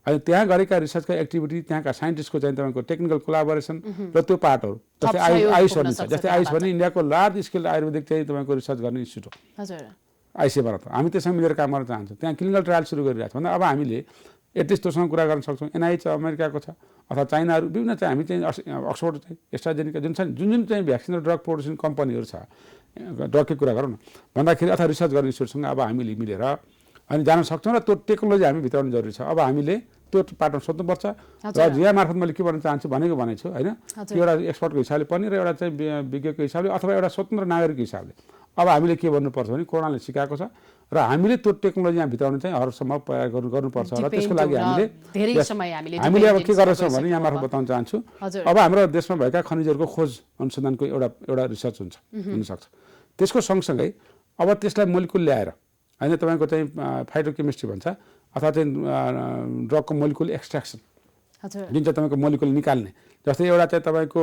अनि त्यहाँ गरेका रिसर्चका एक्टिभिटी त्यहाँका साइन्टिस्टको चाहिँ तपाईँको टेक्निकल कोलाबोरेसन र त्यो पार्टहरू जस्तै आयुष भन्ने छ, जस्तै आयुष भने इन्डियाको लार्ज स्केल आयुर्वेदिक चाहिँ तपाईँको रिसर्च गर्ने इन्स्टिट्युट हो आइसिएमआर। हामी त्यससँग मिलेर काम गर्न चाहन्छौँ, त्यहाँ क्लिनिकल ट्रायल सुरु गरिरहेको छ। भन्दा अब हामीले एटलिस्ट त्योसँग कुरा गर्न सक्छौँ। एनआइएच अमेरिकाको छ अथवा चाइनाहरू विभिन्न चाहिँ हामी चाहिँ अक्सफोर्ड चाहिँ एस्ट्राजेनिका जुन जुन चाहिँ भ्याक्सिन र ड्रग प्रोडक्सन कम्पनीहरू छ ड्रगकै कुरा गरौँ न भन्दाखेरि अथवा रिसर्च गर्ने इन्स्टिट्युटसँग अब हामीले मिलेर अनि जान सक्छौँ र त्यो टेक्नोलोजी हामी भित्राउनु जरुरी छ। अब हामीले त्यो पार्टनर सोध्नुपर्छ र यहाँ मार्फत मैले के भन्न चाहन्छु भनेको भनेछु होइन, एउटा एक्सपर्टको हिसाबले पनि र एउटा चाहिँ विज्ञको हिसाबले अथवा एउटा स्वतन्त्र नागरिकको हिसाबले अब हामीले के भन्नुपर्छ भने कोरोनाले सिकाएको छ र हामीले त्यो टेक्नोलोजी यहाँ भित्राउनु चाहिँ हरसम्म प्रयास गर्नुपर्छ। र त्यसको लागि हामीले अब के गर्छौँ भने यहाँ मार्फत बताउन चाहन्छु अब हाम्रो देशमा भएका खनिजहरूको खोज अनुसन्धानको एउटा रिसर्च हुनसक्छ। त्यसको सँगसँगै अब त्यसलाई मोलिकुल ल्याएर होइन तपाईँको चाहिँ फाइटोकेमिस्ट्री भन्छ अथवा चाहिँ ड्रगको मोलिकुल एक्सट्र्याक्सन जुन चाहिँ तपाईँको मोलिकुल निकाल्ने, जस्तै एउटा चाहिँ तपाईँको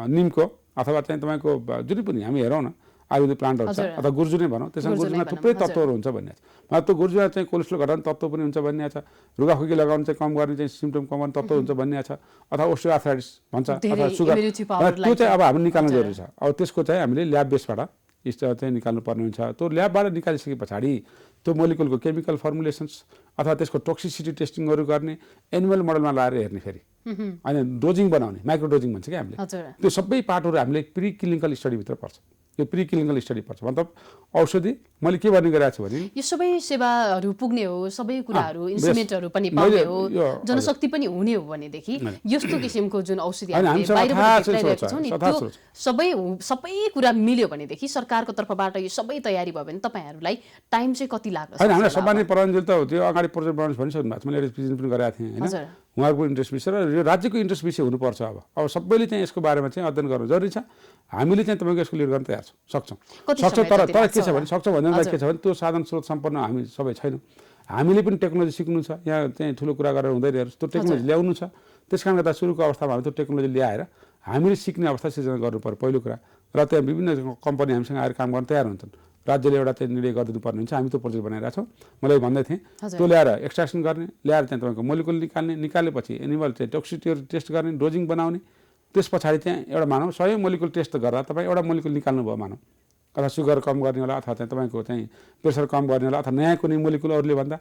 निमको अथवा चाहिँ तपाईँको जुनै पनि हामी हेरौँ न आयुर्वेदिक प्लान्टहरू छ अथवा गुर्जु नै भनौँ, त्यसमा गुर्जुमा थुप्रै तत्त्वहरू हुन्छ भन्ने छ। त्यो गुर्जुमा चाहिँ कोलेस्ट्रोल घटाउने तत्त्व पनि हुन्छ भन्ने छ, रुगाखोकी लगाउने चाहिँ कम गर्ने चाहिँ सिम्पटम कम गर्ने तत्त्व हुन्छ भन्ने छ, अथवा ओस्टियोआर्थराइटिस भन्छ अथवा सुगर, त्यो चाहिँ अब हामीले निकाल्नु जरुरी छ। अब त्यसको चाहिँ हामीले ल्याब बेसबाट चाहिँ निकाल्नु पर्ने हुन्छ। त्यो ल्याबबाट निकालिसके पछाडि त्यो मोलिकुलको केमिकल फर्मुलेसन्स अथवा त्यसको टोक्सिसिटी टेस्टिङहरू गर्ने, एनिमल मोडलमा लाएर हेर्ने, फेरि होइन डोजिङ बनाउने, माइक्रो डोजिङ भन्छ क्या हामीले, त्यो सबै पार्टहरू हामीले प्री क्लिनिकल स्टडीभित्र पर्छ। यो प्री क्लिनिकल स्टडी पर्छ, मतलब औषधि मैले के भन्ने गरिरहेको छु भने यो सबै सेवाहरू पुग्ने हो, सबै कुराहरू इन्स्ट्रुमेन्टहरू पनि पाउने हो, जनशक्ति पनि हुने हो भनेदेखि यस्तो किसिमको जुन औषधि हामीले बाहिरबाट ल्याइरहेको छौँ नि त्यो सबै कुरा मिल्यो भनेदेखि सरकारको तर्फबाट यो सबै तयारी भयो भने तपाईँहरूलाई टाइम चाहिँ कति लाग्छ? होइन, हामीलाई सम्मान्य प्रधानजीले त त्यो अगाडि प्रोजेक्ट बनाउनु भनिसक्नु भएको छ, मैले प्रेजेन्ट पनि गरेको थिएँ होइन, उहाँहरूको इन्ट्रेस्ट विषय र यो राज्यको इन्ट्रेस्ट विषय हुनुपर्छ। अब सबैले चाहिँ यसको बारेमा चाहिँ अध्ययन गर्नु जरुरी छ। हामीले चाहिँ तपाईँको यसको लिड गर्न तयार सक्छौँ, तर के छ भने सक्छौँ भन्दा के छ भने त्यो साधन स्रोत सम्पन्न हामी सबै छैनौँ। हामीले पनि टेक्नोलोजी सिक्नु छ, यहाँ चाहिँ ठुलो कुरा गरेर हुँदैन, त्यो टेक्नोलोजी ल्याउनु छ। त्यस कारणले गर्दा सुरुको अवस्थामा हामी त्यो टेक्नोलोजी ल्याएर हामीले सिक्ने अवस्था सिर्जना गर्नु पर्यो पहिलो कुरा, र त्यहाँ विभिन्न कम्पनी हामीसँग आएर काम गर्न तयार हुन्छन्। राज्यले एउटा चाहिँ निर्णय गरिदिनु पर्ने हुन्छ, हामी त्यो प्रोजेक्ट बनाइरहेको छौँ। मलाई भन्दै थिएँ त्यो ल्याएर एक्सट्र्याक्सन गर्ने, ल्याएर चाहिँ तपाईँको मोलिकुल निकाल्ने, निकालेपछि एनिमल चाहिँ टोक्सिसिटीहरू टेस्ट गर्ने, डोजिङ बनाउने, त्यस पछाडि चाहिँ एउटा मानव 100 मोलिकुल टेस्ट गर्दा तपाईँ एउटा मोलिकुल निकाल्नु भयो मानव, अथवा सुगर कम गर्ने होला अथवा चाहिँ तपाईँको चाहिँ प्रेसर कम गर्ने होला अथवा नयाँ कुनै मोलिकुल अरूले भन्दा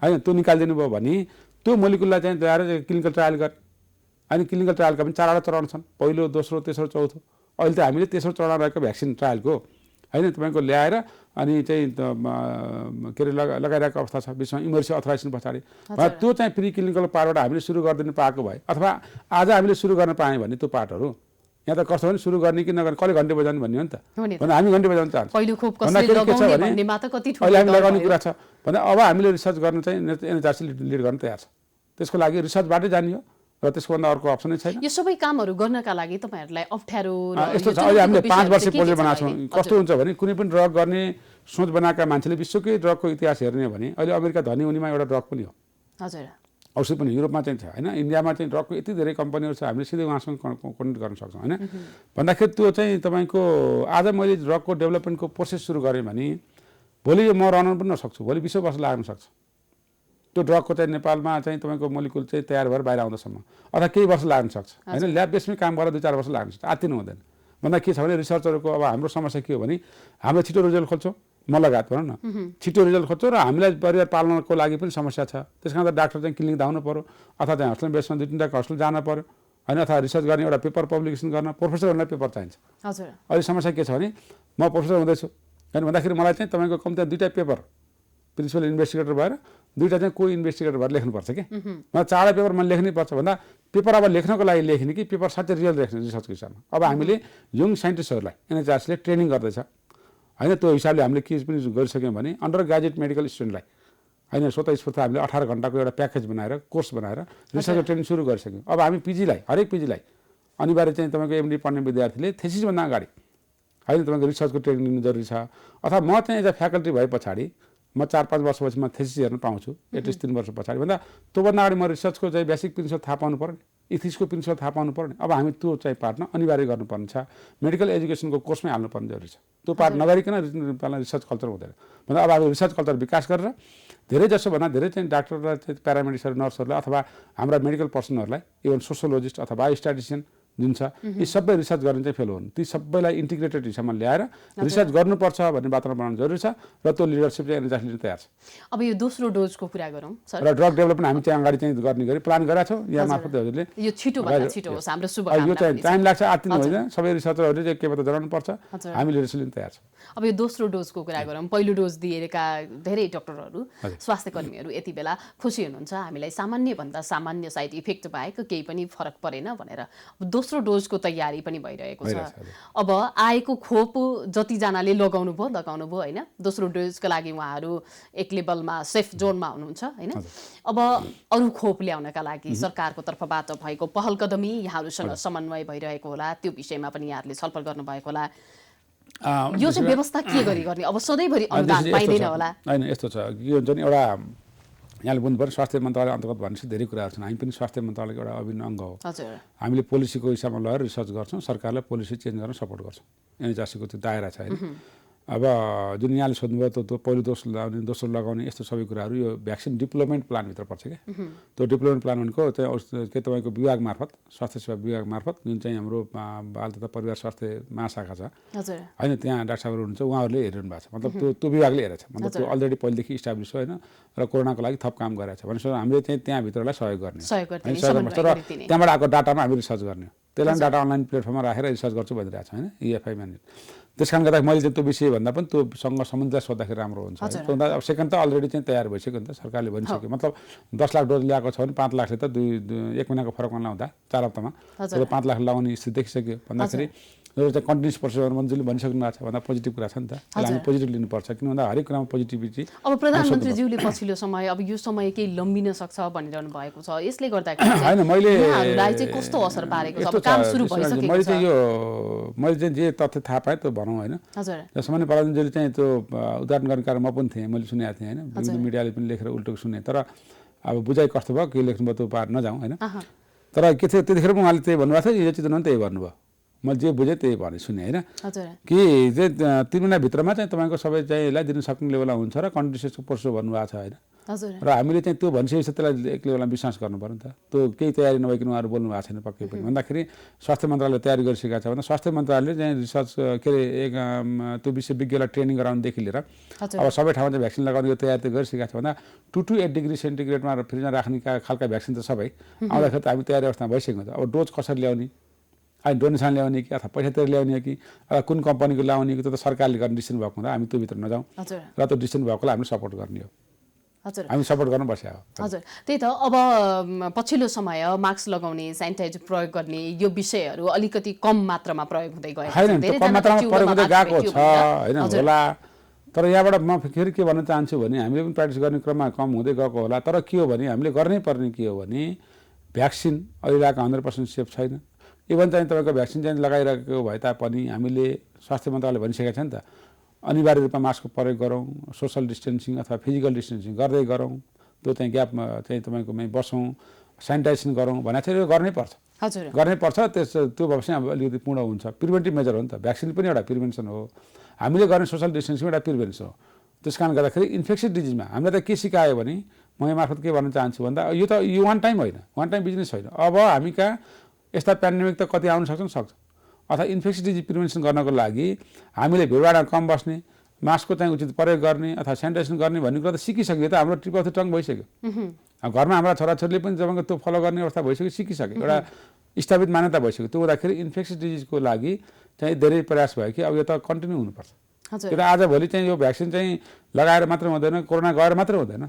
होइन त्यो निकालिदिनु भयो भने त्यो मोलिकुललाई चाहिँ ल्याएर क्लिनिकल ट्रायल गर्ने। अनि क्लिनिकल ट्रायलका पनि 4वटा चरण छन्, पहिलो, दोस्रो, तेस्रो, चौथो। अहिले त हामीले तेस्रो चरण रहेको भ्याक्सिन ट्रायलको होइन तपाईँको ल्याएर अनि चाहिँ के अरे लगाइरहेको अवस्था छ बिचमा इमर्जेन्सी अथराइजेसन पछाडि। त्यो चाहिँ प्री क्लिनिकल पार्टबाट हामीले सुरु गरिदिनु पाएको भए अथवा आज हामीले सुरु गर्न पाएँ भने त्यो पार्टहरू यहाँ त कस्तो भने सुरु गर्ने कि नगर्ने, कहिले घन्टे बजाउने भन्ने हो नि त, भन्दा हामी घन्टे बजाउन चाहन्छौँ। अहिले हामी लगाउने कुरा छ भन्दा अब हामीले रिसर्च गर्न चाहिँ एनएचआरसी लिड गर्न तयार छ। त्यसको लागि रिसर्चबाटै जाने हो र त्यसकोभन्दा अर्को अप्सनै छैन। यो सबै कामहरू गर्नका लागि तपाईँहरूलाई अप्ठ्यारो यस्तो छ, अहिले हामीले 5 वर्ष प्रोजेक्ट बनाएको छौँ। कस्तो हुन्छ भने कुनै पनि ड्रग गर्ने सोच बनाएका मान्छेले विश्वकै ड्रगको इतिहास हेर्ने हो भने अहिले अमेरिका धनी हुनेमा एउटा ड्रग पनि हो, हजुर औषध पनि युरोपमा चाहिँ छ होइन, इन्डियामा चाहिँ ड्रगको यति धेरै कम्पनीहरू छ, हामीले सिधै उहाँसँग कनेक्ट गर्न सक्छौँ होइन। भन्दाखेरि त्यो चाहिँ तपाईँको आज मैले ड्रगको डेभलपमेन्टको प्रोसेस सुरु गरेँ भने भोलि म रहन पनि नसक्छु, भोलि 20 वर्ष लाग्न सक्छ त्यो ड्रगको चाहिँ नेपालमा चाहिँ तपाईँको मोलिकुल चाहिँ तयार भएर बाहिर आउँदासम्म, अथवा केही वर्ष लाग्न सक्छ होइन। ल्याब बेसमै काम गरेर 2-4 वर्ष लाग्न सक्छ, आत्तिनु हुँदैन। भन्दा के छ भने रिसर्चरहरूको अब हाम्रो समस्या के हो भने हामीले छिटो रिजल्ट खोज्छौँ, म लगायत भनौँ न, छिटो रिजल्ट खोज्छौँ र हामीलाई परिवार पाल्नको लागि पनि समस्या छ। त्यस कारण डाक्टर चाहिँ क्लिनिक धाउनु पऱ्यो अथवा चाहिँ हस्पिटल बेसमा 2-3 हस्पिटल जानु पऱ्यो होइन, अथवा रिसर्च गर्ने एउटा पेपर पब्लिकेसन गर्न प्रोफेसरहरूलाई पेपर चाहिन्छ। हजुर अहिले समस्या के छ भने म प्रोफेसर हुँदैछु किन भन्दाखेरि मलाई चाहिँ तपाईँको कम्ती 2टा पेपर प्रिन्सिपल इन्भेस्टिगेटर भएर 2टा चाहिँ को इन्भेस्टिगेटर भएर लेख्नुपर्छ कि मलाई 4वटा पेपर मैले लेख्नै पर्छ भन्दा पेपर अब लेख्नको लागि लेख्ने कि पेपर साथै रिजल्ट लेख्ने रिसर्चको हिसाबमा। अब हामीले यङ साइन्टिस्टहरूलाई एनएचआरसीले ट्रेनिङ गर्दैछ होइन, त्यो हिसाबले हामीले के पनि गरिसक्यौँ भने अन्डर ग्रेजुएट मेडिकल स्टुडेन्टलाई होइन स्वतःस्फूर्त हामीले 18 घण्टाको एउटा प्याकेज बनाएर कोर्स बनाएर रिसर्चको ट्रेनिङ सुरु गरिसक्यौँ। अब हामी पिजीलाई हरेक पिजीलाई अनिवार्य चाहिँ तपाईँको एमडी पढ्ने विद्यार्थीले थेसिसभन्दा अगाडि होइन तपाईँको रिसर्चको ट्रेनिङ लिनु जरुरी छ। अथवा म चाहिँ एज अ फ्याकल्टी भए पछाडि म 4-5 वर्षपछि म थेसिस हेर्न पाउँछु, एटलिस्ट 3 वर्ष पछाडि भन्दा त्योभन्दा अगाडि म रिसर्चको चाहिँ बेसिक प्रिन्सिपल थाहा पाउनु पर्ने, इथिक्सको प्रिन्सिपल थाहा पाउनु पर्ने। अब हामी त्यो चाहिँ पार्टमा अनिवार्य गर्नुपर्ने छ, मेडिकल एजुकेसनको कोर्समै हाल्नुपर्ने जरुरी छ। त्यो पार्ट नगरिकन रिसर्च कल्चर हुँदैन। भन्दा अब हामी रिसर्च कल्चर विकास गरेर धेरै जसो भन्दा धेरै चाहिँ डाक्टर र प्यारामेडिक्सहरू नर्सहरूलाई अथवा हाम्रा मेडिकल पर्सनहरूलाई इभन सोसियोलोजिस्ट अथवा बायोस्ट्याटिसियन जुन छ यी सबै रिसर्च गर्ने चाहिँ फेलो हुन्, ती सबैलाई इन्टिग्रेटेड हिसाबमा ल्याएर रिसर्च गर्नुपर्छ भन्ने वातावरण बनाउनु जरुरी छ र त्यो लिडरसिप चाहिँ एनएचआरसी लिन तयार छ। अब यो दोस्रो डोजको कुरा गरौँ सर, र ड्रग डेभलपमेन्ट हामी चाहिँ अगाडि चाहिँ गर्ने गरी प्लान गरेका छौँ यहाँ मार्फत हजुरले। यो छिटोभन्दा छिटो होस्, हाम्रो शुभकामना। यो चाहिँ टाइम लाग्छ, आत्तिनु होइन, सबै रिसर्चरहरूले चाहिँ के पत्ता जनाउनु पर्छ, हामी लिडरसिप लिन तयार छौँ। अब यो दोस्रो डोजको कुरा गरौँ, पहिलो डोज दिएका धेरै डाक्टरहरू स्वास्थ्य कर्मीहरू यति बेला खुसी हुनुहुन्छ, हामीलाई सामान्यभन्दा सामान्य साइड इफेक्ट बाहेक केही पनि फरक परेन भनेर। दोस्रो डोजको तयारी पनि भइरहेको छ। अब आएको खोप जतिजनाले लगाउनु भयो होइन, दोस्रो डोजको लागि उहाँहरू एक लेभलमा सेफ जोनमा हुनुहुन्छ होइन। अब अरू खोप ल्याउनका लागि सरकारको तर्फबाट भएको पहल कदमी यहाँहरूसँग समन्वय भइरहेको होला, त्यो विषयमा पनि यहाँहरूले छलफल गर्नुभएको होला। यो चाहिँ व्यवस्था के गरी गर्ने, अब सधैँभरि अनुदान पाइँदैन होला होइन। यस्तो छ, के हुन्छ नि एउटा यहाँले बुझ्नुपर्ने स्वास्थ्य मन्त्रालय अन्तर्गत भनेपछि धेरै कुराहरू छन्। हामी पनि स्वास्थ्य मन्त्रालयको एउटा अभिन्न अङ्ग हो। हामीले पोलिसीको हिसाबमा लगेर रिसर्च गर्छौँ, सरकारलाई पोलिसी चेन्ज गर्न सपोर्ट गर्छौँ। एनएचआरसीको त्यो दायरा छ होइन। अब जुन यहाँले सोध्नुभयो त्यो पहिलो डोज लगाउने दोस्रो लगाउने यस्तो सबै कुराहरू यो भ्याक्सिन डेभलपमेन्ट प्लानभित्र पर्छ क्या। त्यो डेभलपमेन्ट प्लान भनेको चाहिँ के तपाईँको विभाग मार्फत स्वास्थ्य सेवा विभाग मार्फत जुन चाहिँ हाम्रो बाल तथा परिवार स्वास्थ्य महाशाखा छ होइन, त्यहाँ डाक्टर साहबहरू हुनुहुन्छ, उहाँहरूले हेरिरहनु भएको छ। मतलब त्यो विभागले हेरेको छ, मतलब त्यो अलरेडी पहिलेदेखि इस्टाब्लिस हो होइन, र कोरोनाको लागि थप काम गरेको छ भनेपछि हामीले चाहिँ त्यहाँभित्रलाई सहयोग गर्ने र त्यहाँबाट आएको डाटामा हामी रिसर्च गर्ने, त्यसलाई डाटा अनलाइन प्लेटफर्ममा राखेर रिसर्च गर्छु भनिरहेको छ होइन EFI म्यानेज। त्यस कारण गर्दा मैले चाहिँ त्यो विषय भन्दा पनि त्योसँग सम्बन्धित सोद्धाखेरि राम्रो हुन्छ। त्योभन्दा अब सेकेन्ड त अलरेडी चाहिँ तयार भइसक्यो नि त, सरकारले भनिसक्यो। मतलब 10 लाख डोज ल्याएको छ भने 5 लाखले त 1 महिनाको फरकमा लाउँदा 4 हप्तामा 5 लाख लगाउने स्थिति देखिसक्यो भन्दाखेरि यो चाहिँ कन्टिन्युस प्रोसेस मन्त्रीले भनिसक्नु भएको छ भन्दा पोजिटिभ कुरा छ नि त। हामी पोजिटिभ लिनुपर्छ, किन भन्दा हरेक कुरामा पोजिटिभिटी। अब प्रधानमन्त्रीज्यूले पछिल्लो समय अब यो समय केही लम्बिन सक्छ भनिरहनु भएको छ, यसले गर्दाखेरि होइन मैले चाहिँ कस्तो असर पारेको छ? अब काम सुरु भइसकेको छ। मैले चाहिँ जे तथ्य थाहा पाएँ त्यो भनौँ होइन। सामान्य प्रधानमन्त्रीले चाहिँ त्यो उद्घाटन गर्ने कारण म पनि थिएँ, मैले सुनेको थिएँ होइन, विभिन्न मिडियाले पनि लेखेर उल्टो सुने। तर अब बुझाइ कस्तो भयो के लेख्नुभयो त्यो पार नजाउँ होइन। तर के थियो त्यतिखेर पनि उहाँले त्यही भन्नुभएको थियो, यो चितवनमा त्यही भन्नुभयो, मैले जे बुझेँ त्यही भने सुने होइन। कि चाहिँ 3 महिनाभित्रमा चाहिँ तपाईँको सबै चाहिँ यसलाई दिन सक्ने लेभलमा हुन्छ र कन्टिन्युसको प्रोसेस भन्नुभएको छ होइन। र हामीले चाहिँ त्यो भनिसकेपछि त्यसलाई एक लेभलमा विश्वास गर्नु पर्यो नि त। त्यो केही तयारी नभइकन उहाँहरू बोल्नु भएको छैन पक्कै पनि। भन्दाखेरि स्वास्थ्य मन्त्रालयले तयारी गरिसकेको छ भन्दा स्वास्थ्य मन्त्रालयले चाहिँ रिसर्च के अरे त्यो विशेषज्ञलाई ट्रेनिङ गराउनुदेखि लिएर अब सबै ठाउँमा चाहिँ भ्याक्सिन लगाउने यो तयारी त गरिसकेको छ भन्दा 2 to 8 डिग्री सेन्टिग्रेडमा फ्रिजमा राख्ने खालका भ्याक्सिन त सबै आउँदाखेरि त हामी तयारी अवस्थामा भइसकेको छ। अब डोज कसरी ल्याउने, अहिले डोनेसन ल्याउने कि अथवा पैसा तिरेर ल्याउने कि कुन कम्पनीको ल्याउने कि त्यो त सरकारले गर्ने डिसिसन भएको हुँदा हामी त्योभित्र नजाउँ र त्यो डिसिसन भएकोलाई हामीले सपोर्ट गर्ने हो। हामी सपोर्ट गर्न बस्या हो। हजुर त्यही त। अब पछिल्लो समय मास्क लगाउने, सेनिटाइजर प्रयोग गर्ने यो विषयहरू अलिकति कम मात्रामा प्रयोग हुँदै गएको छ। होइन कम मात्रामा प्रयोग हुँदै गएको छ होइन होला। तर यहाँबाट म फेरि के भन्न चाहन्छु भने हामीले पनि प्र्याक्टिस गर्ने क्रममा कम हुँदै गएको होला। तर के हो भने हामीले गर्नै पर्ने के हो भने भ्याक्सिन अहिले लगाएको 100% सेफ छैन। इभन चाहिँ तपाईँको भ्याक्सिन चाहिँ लगाइरहेको भए तापनि हामीले स्वास्थ्य मन्त्रालयले भनिसकेको छ नि त, अनिवार्य रूपमा मास्कको प्रयोग गरौँ, सोसल डिस्टेन्सिङ अथवा फिजिकल डिस्टेन्सिङ गर्दै गरौँ, त्यो चाहिँ ग्यापमा चाहिँ तपाईँकोमै बसौँ, सेनिटाइजेसन गरौँ भनेको चाहिँ यो गर्नै पर्छ। गर्नै पर्छ। त्यो भएपछि अब अलिकति पूर्ण हुन्छ। प्रिभेन्टिभ मेजर हो नि त, भ्याक्सिन पनि एउटा प्रिभेन्सन हो, हामीले गर्ने सोसल डिस्टेन्सिङ एउटा प्रिभेन्सन हो। त्यस कारण गर्दाखेरि इन्फेक्सियस डिजिजमा हामीलाई त के सिकायो भने म यहाँ मार्फत के भन्न चाहन्छु भन्दा यो त यो वान टाइम होइन, वान टाइम बिजनेस होइन। अब हामी कहाँ यस्ता पेन्डेमिक त कति आउन सक्छ अथवा इन्फेक्सियस डिजिज प्रिभेन्सन गर्नको लागि हामीले भिडभाडमा कम बस्ने, मास्कको चाहिँ उचित प्रयोग गर्ने अथवा सेनिटाइजेसन गर्ने भन्ने कुरा त सिकिसक्यो। त हाम्रो ट्रिप अफ द टङ भइसक्यो। अब घरमा हाम्रा छोराछोरीले पनि तपाईँको त्यो फलो गर्ने अवस्था भइसक्यो, सिकिसक्यो, एउटा स्थापित मान्यता भइसक्यो। त्यो हुँदाखेरि इन्फेक्सियस डिजिजको लागि चाहिँ धेरै प्रयास भयो कि अब यो त कन्टिन्यू हुनुपर्छ। तर आजभोलि चाहिँ यो भ्याक्सिन चाहिँ लगाएर मात्रै हुँदैन, कोरोना गएर मात्रै हुँदैन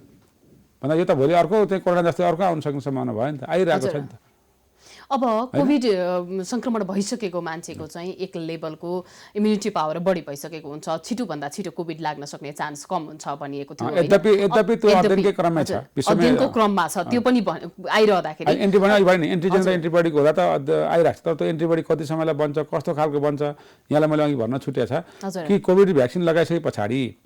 भन्दा यो त भोलि अर्को चाहिँ कोरोना जस्तै अर्को आउन सक्ने सम्भावना भयो नि त, आइरहेको छ नि त। अब कोभिड संक्रमण भइसकेको मान्छेको चाहिँ एक लेभलको इम्युनिटी पावर बढी भइसकेको हुन्छ, छिटोभन्दा छिटो कोभिड लाग्न सक्ने चान्स कम हुन्छ भनिएको थियो। यद्यपि त्यो अध्ययनको क्रममा छ, अध्ययनको क्रममा छ, त्यो पनि आइरहँदाखेरि एन्टिजेन र एन्टिबडीको हुँदा त आइरहेको छ। तर त्यो एन्टिबडी कति समयलाई बन्छ, कस्तो खालको बन्छ, यहाँलाई मैले अघि भन्न छुटेको छ कि कोभिड भ्याक्सिन लगाइसके पछाडि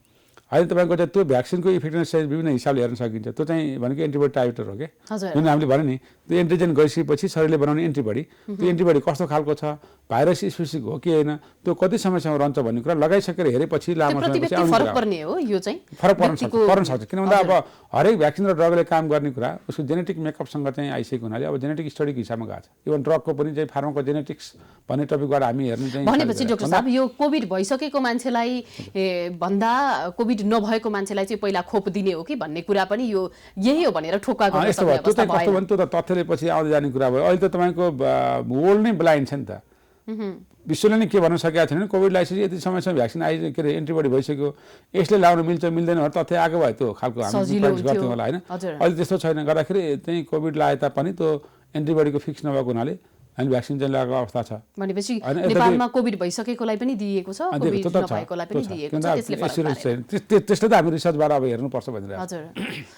अहिले तपाईँको चाहिँ त्यो भ्याक्सिनको इफेक्टिभनेस चाहिँ विभिन्न हिसाबले हेर्न सकिन्छ। त्यो चाहिँ भनेको एन्टिबडी टाइटर हो क्या, जुन हामीले भन्यो नि त्यो एन्टिजेन गइसकेपछि शरीरले बनाउने एन्टिबडी, त्यो एन्टिबडी कस्तो खालको छ, भाइरस स्पेसिफिक हो कि होइन, त्यो कति समयसम्म रहन्छ भन्ने कुरा लगाइसकेर हेरेपछि लामो समयपछि फरक पर्ने हो। यो चाहिँ फरक पर्न सक्छ किन भन्दा अब हरेक भ्याक्सिन र ड्रगले काम गर्ने कुरा उसको जेनेटिक मेकअपसँग चाहिँ आइसकेको हुनाले अब जेनेटिक स्टडीको हिसाबमा गएको छ। इभन ड्रगको पनि चाहिँ फार्माको जेनेटिक्स भन्ने टपिकबाट हामी हेर्नु चाहिँ भनेपछि डाक्टर साहब यो कोभिड भइसकेको मान्छेलाई भन्दा कोभिड नभएको मान्छेलाई चाहिँ पहिला खोप दिने हो कि भन्ने कुरा पनि यो यही हो भनेर ठोक्का गर्न सक्ने अवस्था भयो। त्यो त तथ्यले पछि आउँदै जाने कुरा भयो। अहिले त तपाईँको वर्ल्ड नै ब्लाइन्ड छ नि त, विश्वले नै के भन्न सकेको छैन। कोभिड लगाइसकेपछि यति समयसम्म भ्याक्सिन के अरे एन्टिबडी भइसक्यो, यसले लगाउन मिल्छ मिल्दैन भनेर तथ्य आएको भए त्यो खालको हामी प्र्याक्टिस गर्थ्यौँ होला होइन। अहिले त्यस्तो छैन, गर्दाखेरि चाहिँ कोभिड लाए तापनि त्यो एन्टिबडीको फिक्स नभएको हुनाले अनि भ्याक्सिन चाहिँ लगाएको अवस्था छ। भनेपछि नेपालमा कोभिड भइसकेकोलाई पनि दिएको छ, कोभिड नभएकोलाई पनि दिएको छ, त्यसले फरक पारेन। त्यसले त हामी रिसर्चबाट अब हेर्नुपर्छ भनेर। हजुर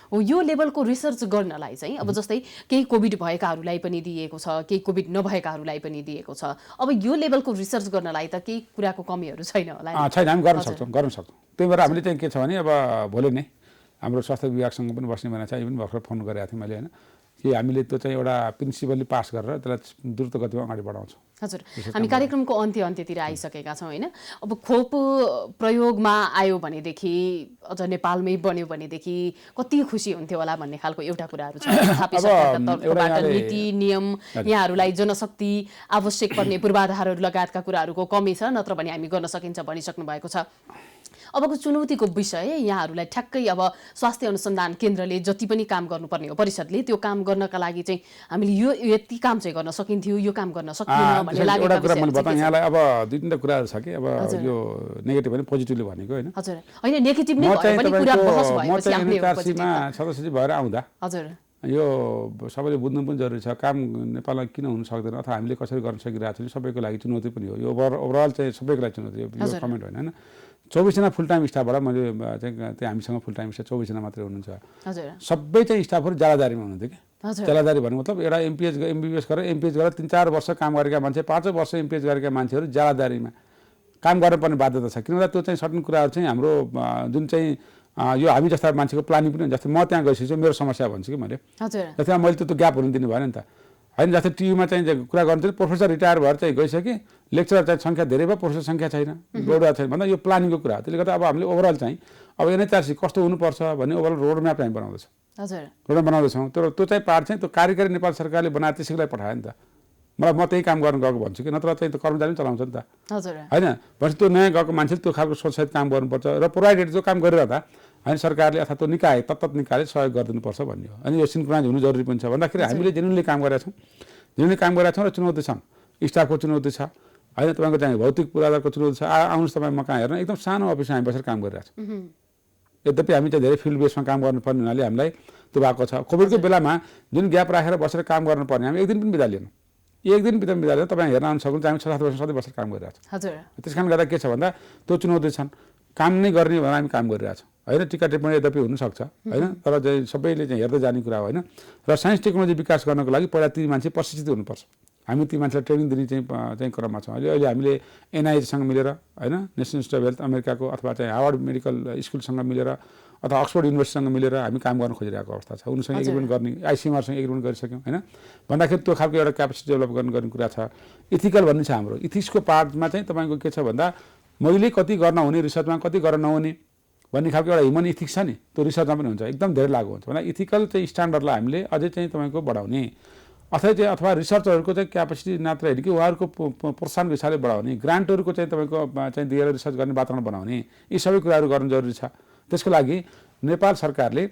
हो, यो लेभलको रिसर्च गर्नलाई चाहिँ अब जस्तै केही कोभिड भएकाहरूलाई पनि दिएको छ, केही कोभिड नभएकाहरूलाई पनि दिएको छ। अब यो लेभलको रिसर्च गर्नलाई त केही कुराको कमीहरू छैन होला? छैन, हामी गर्न सक्छौँ। त्यही भएर हामीले चाहिँ के छ भने अब भोलि नै हाम्रो स्वास्थ्य विभागसँग पनि बस्ने भनेको छ। इभन भर्खर फोन गरेको थिएँ मैले होइन कि हामीले त्यो चाहिँ एउटा प्रिन्सिपली पास गरेर त्यसलाई द्रुत गतिमा अगाडि बढाउँछौँ। हजुर, हामी कार्यक्रमको अन्त्यतिर आइसकेका छौँ होइन। अब खोप प्रयोगमा आयो भनेदेखि अझ नेपालमै बन्यो भनेदेखि कति खुसी हुन्थ्यो होला भन्ने खालको एउटा कुराहरू छ। तथापि सरकारका तर्फबाट नीति नियम यहाँहरूलाई जनशक्ति आवश्यक पर्ने पूर्वाधारहरू लगायतका कुराहरूको कमी छ, नत्र भने हामी गर्न सकिन्छ भनिसक्नु भएको छ। अबको चुनौतीको विषय यहाँहरूलाई ठ्याक्कै अब स्वास्थ्य अनुसन्धान केन्द्रले जति पनि काम गर्नुपर्ने हो परिषदले त्यो काम गर्नका लागि चाहिँ हामीले यो यति काम चाहिँ गर्न सकिन्थ्यो, यो काम गर्न सकिएन भन्ने लागेको कुरा मैले बताएँ यहाँलाई। अब दुई तिनवटा कुराहरू छ कि अब यो नेगेटिभ भने पोजिटिभले भनेको होइन। हजुर, होइन नेगेटिभ नै भए पनि कुरा बहस भएपछि हामीले एनएचआरसीमा सदस्य भएर आउँदा हजुर यो सबैले बुझ्नु पनि जरुरी छ। काम नेपालमा किन हुन सक्दैन अथवा हामीले कसरी गर्न सकिरहेको छौँ सबैको लागि चुनौती पनि हो। यो ओभरअल चाहिँ सबैको लागि चुनौती हो, यो कमेन्ट होइन। 24 जना फुल टाइम स्टाफबाट मैले चाहिँ त्यहाँ हामीसँग फुल टाइम स्टाफ 24 जना मात्रै हुनुहुन्छ। सबै चाहिँ स्टाफहरू जालादारीमा हुनुहुन्थ्यो कि। जालादारी भन्नु मतलब एउटा एमबिबिएस गरेर एमपिएच गरेर 3-4 वर्ष काम गरेका मान्छे, 5 वर्ष एमपिएच गरेका मान्छेहरू जालादारीमा काम गर्नुपर्ने बाध्यता छ। किनभने त्यो चाहिँ सर्टन कुराहरू चाहिँ हाम्रो जुन चाहिँ यो हामी जस्ता मान्छेको प्लानिङ पनि जस्तै म त्यहाँ गइसकेपछि मेरो समस्या भन्छु कि मैले जस्तै मैले त्यो ग्याप हुनु दिनु भएन नि त होइन। जस्तै टिभीमा चाहिँ कुरा गर्नु थियो प्रोफेसर रिटायर भएर चाहिँ गइसके, लेक्चरर चाहिँ सङ्ख्या धेरै भयो, प्रोफेसर सङ्ख्या छैन, बढुवा छैन भन्दा यो प्लानिङको कुरा हो। त्यसले गर्दा अब हामीले ओभरअल चाहिँ अब एनएचआरसी कस्तो हुनुपर्छ भन्ने ओभरअल रोड म्याप चाहिँ बनाउँदैछौँ। Road map बनाउँदैछौँ। त्यो चाहिँ पार्ट चाहिँ त्यो कार्यकारी नेपाल सरकारले बनाएर त्यसैलाई पठायो नि त। मलाई म त्यही काम गर्न गएको भन्छु कि, नत्र चाहिँ त्यो कर्मचारी पनि चलाउँछ नि त होइन। भनेपछि त्यो नयाँ गएको मान्छेले त्यो खालको सोचसहित काम गर्नुपर्छ र प्रोभाइडेड जो काम गरिरहँदा होइन सरकारले अथवा त्यो निकाय तत्त निकायले सहयोग गरिदिनुपर्छ भन्ने हो। अनि यो सिन्क्रोनाइज हुनु जरुरी पनि छ भन्दाखेरि हामीले जेन्युनली काम गरेका छौँ र चुनौती छन्। स्टाफको चुनौती छ होइन, तपाईँको चाहिँ भौतिक पूर्वाधारको चुनौती छ। आउनुहोस् तपाईँ म कहाँ हेर्न एकदम सानो अफिसमा हामी बसेर काम गरिरहेको छौँ। यद्यपि हामी चाहिँ धेरै फिल्ड बेसमा काम गर्नुपर्ने हुनाले हामीलाई त्यो भएको छ। कोभिडको बेलामा जुन ग्याप राखेर बसेर काम गर्नुपर्ने हामी एक दिन पनि बिदा लिएनौँ। एक दिन बिदा लिएर तपाईँ हेर्न आउनु सक्नुहुन्छ हामी 6-7 वर्ष सधैँ बसेर काम गरिरहेको छौँ। त्यस कारणले गर्दा के छ भन्दा त्यो चुनौती छन्। काम नै गर्ने भनेर हामी काम गरिरहेको छौँ होइन। टिका टिप्पणी यद्यपि हुनसक्छ होइन, तर चाहिँ सबैले चाहिँ हेर्दै जाने कुरा हो होइन। र साइन्स टेक्नोलोजी विकास गर्नको लागि पहिला ती मान्छे प्रशिक्षित हुनुपर्छ। हामी ती मान्छेलाई ट्रेनिङ दिने चाहिँ क्रममा छौँ। अहिले हामीले एनआइएसँग मिलेर होइन, नेसनल इन्स्टिट्युट अफ हेल्थ अमेरिकाको अथवा चाहिँ हार्वर्ड मेडिकल स्कुलसँग मिलेर अथवा अक्सफोर्ड युनिभर्सिटीसँग मिलेर हामी काम गर्न खोजिरहेको अवस्था छ। उनीसँग एग्रिमेन्ट गर्ने आइसिएमआरसँग एग्रिमेन्ट गरिसक्यौँ होइन। भन्दाखेरि त्यो खालको एउटा क्यापेसिटी डेभलप गर्ने कुरा छ। इथिकल भन्ने छ हाम्रो। इथिक्सको पार्टमा चाहिँ तपाईँको के छ भन्दा मैले कति गर्न हुने रिसर्चमा कति गर्न नहुने भन्ने खालको एउटा ह्युमन इथिक्स छ नि, त्यो रिसर्चमा पनि हुन्छ, एकदम धेरै लागु हुन्छ। भन्दा इथिकल चाहिँ स्ट्यान्डर्डलाई हामीले अझै चाहिँ तपाईँको बढाउने अथवा रिसर्चरहरूको चाहिँ क्यापेसिटी मात्र होइन कि उहाँहरूको प्रोत्साहनको हिसाबले बढाउने, ग्रान्टहरूको चाहिँ तपाईँको चाहिँ दिएर रिसर्च गर्ने वातावरण बनाउने, यी सबै कुराहरू गर्नु जरुरी छ। त्यसको लागि नेपाल सरकारले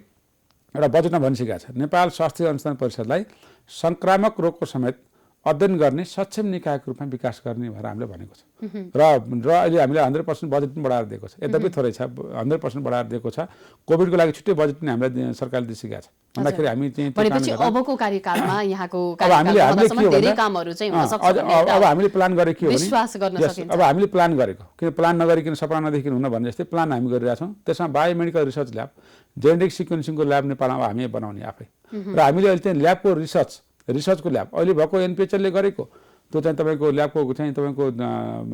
एउटा बजेटमा भनिसकेको छ नेपाल स्वास्थ्य अनुसन्धान परिषदलाई संक्रामक रोगको समेत अध्ययन गर्ने सक्षम निकायको रूपमा विकास गर्ने भनेर हामीले भनेको छ। र अहिले हामीले 100% बजेट पनि बढाएर दिएको छ। यद्यपि थोरै छ, 100% बढाएर दिएको छ। कोभिडको लागि छुट्टै बजेट पनि हामीलाई सरकारले दिइसकेको छ। भन्दाखेरि हामी चाहिँ अबको कार्यकालमा यहाँको कार्यकालमा धेरै कामहरू चाहिँ हुन सक्छ भन्ने अब हामीले प्लान गरेको के हो विश्वास गर्न सकिन्छ। अब हामीले प्लान गरेको किन प्लान नगरिकन सपना नदेखिन हुन भन्ने जस्तै प्लान हामी गरिरहेका छौँ। त्यसमा बायोमेडिकल रिसर्च ल्याब, जेनेटिक सिक्वेन्सिङको ल्याब नेपालमा हामी बनाउने आफै। र हामीले अहिले चाहिँ ल्याबको रिसर्चको ल्याब अहिले भएको एनपिएचएलले गरेको त्यो चाहिँ तपाईँको ल्याबको चाहिँ तपाईँको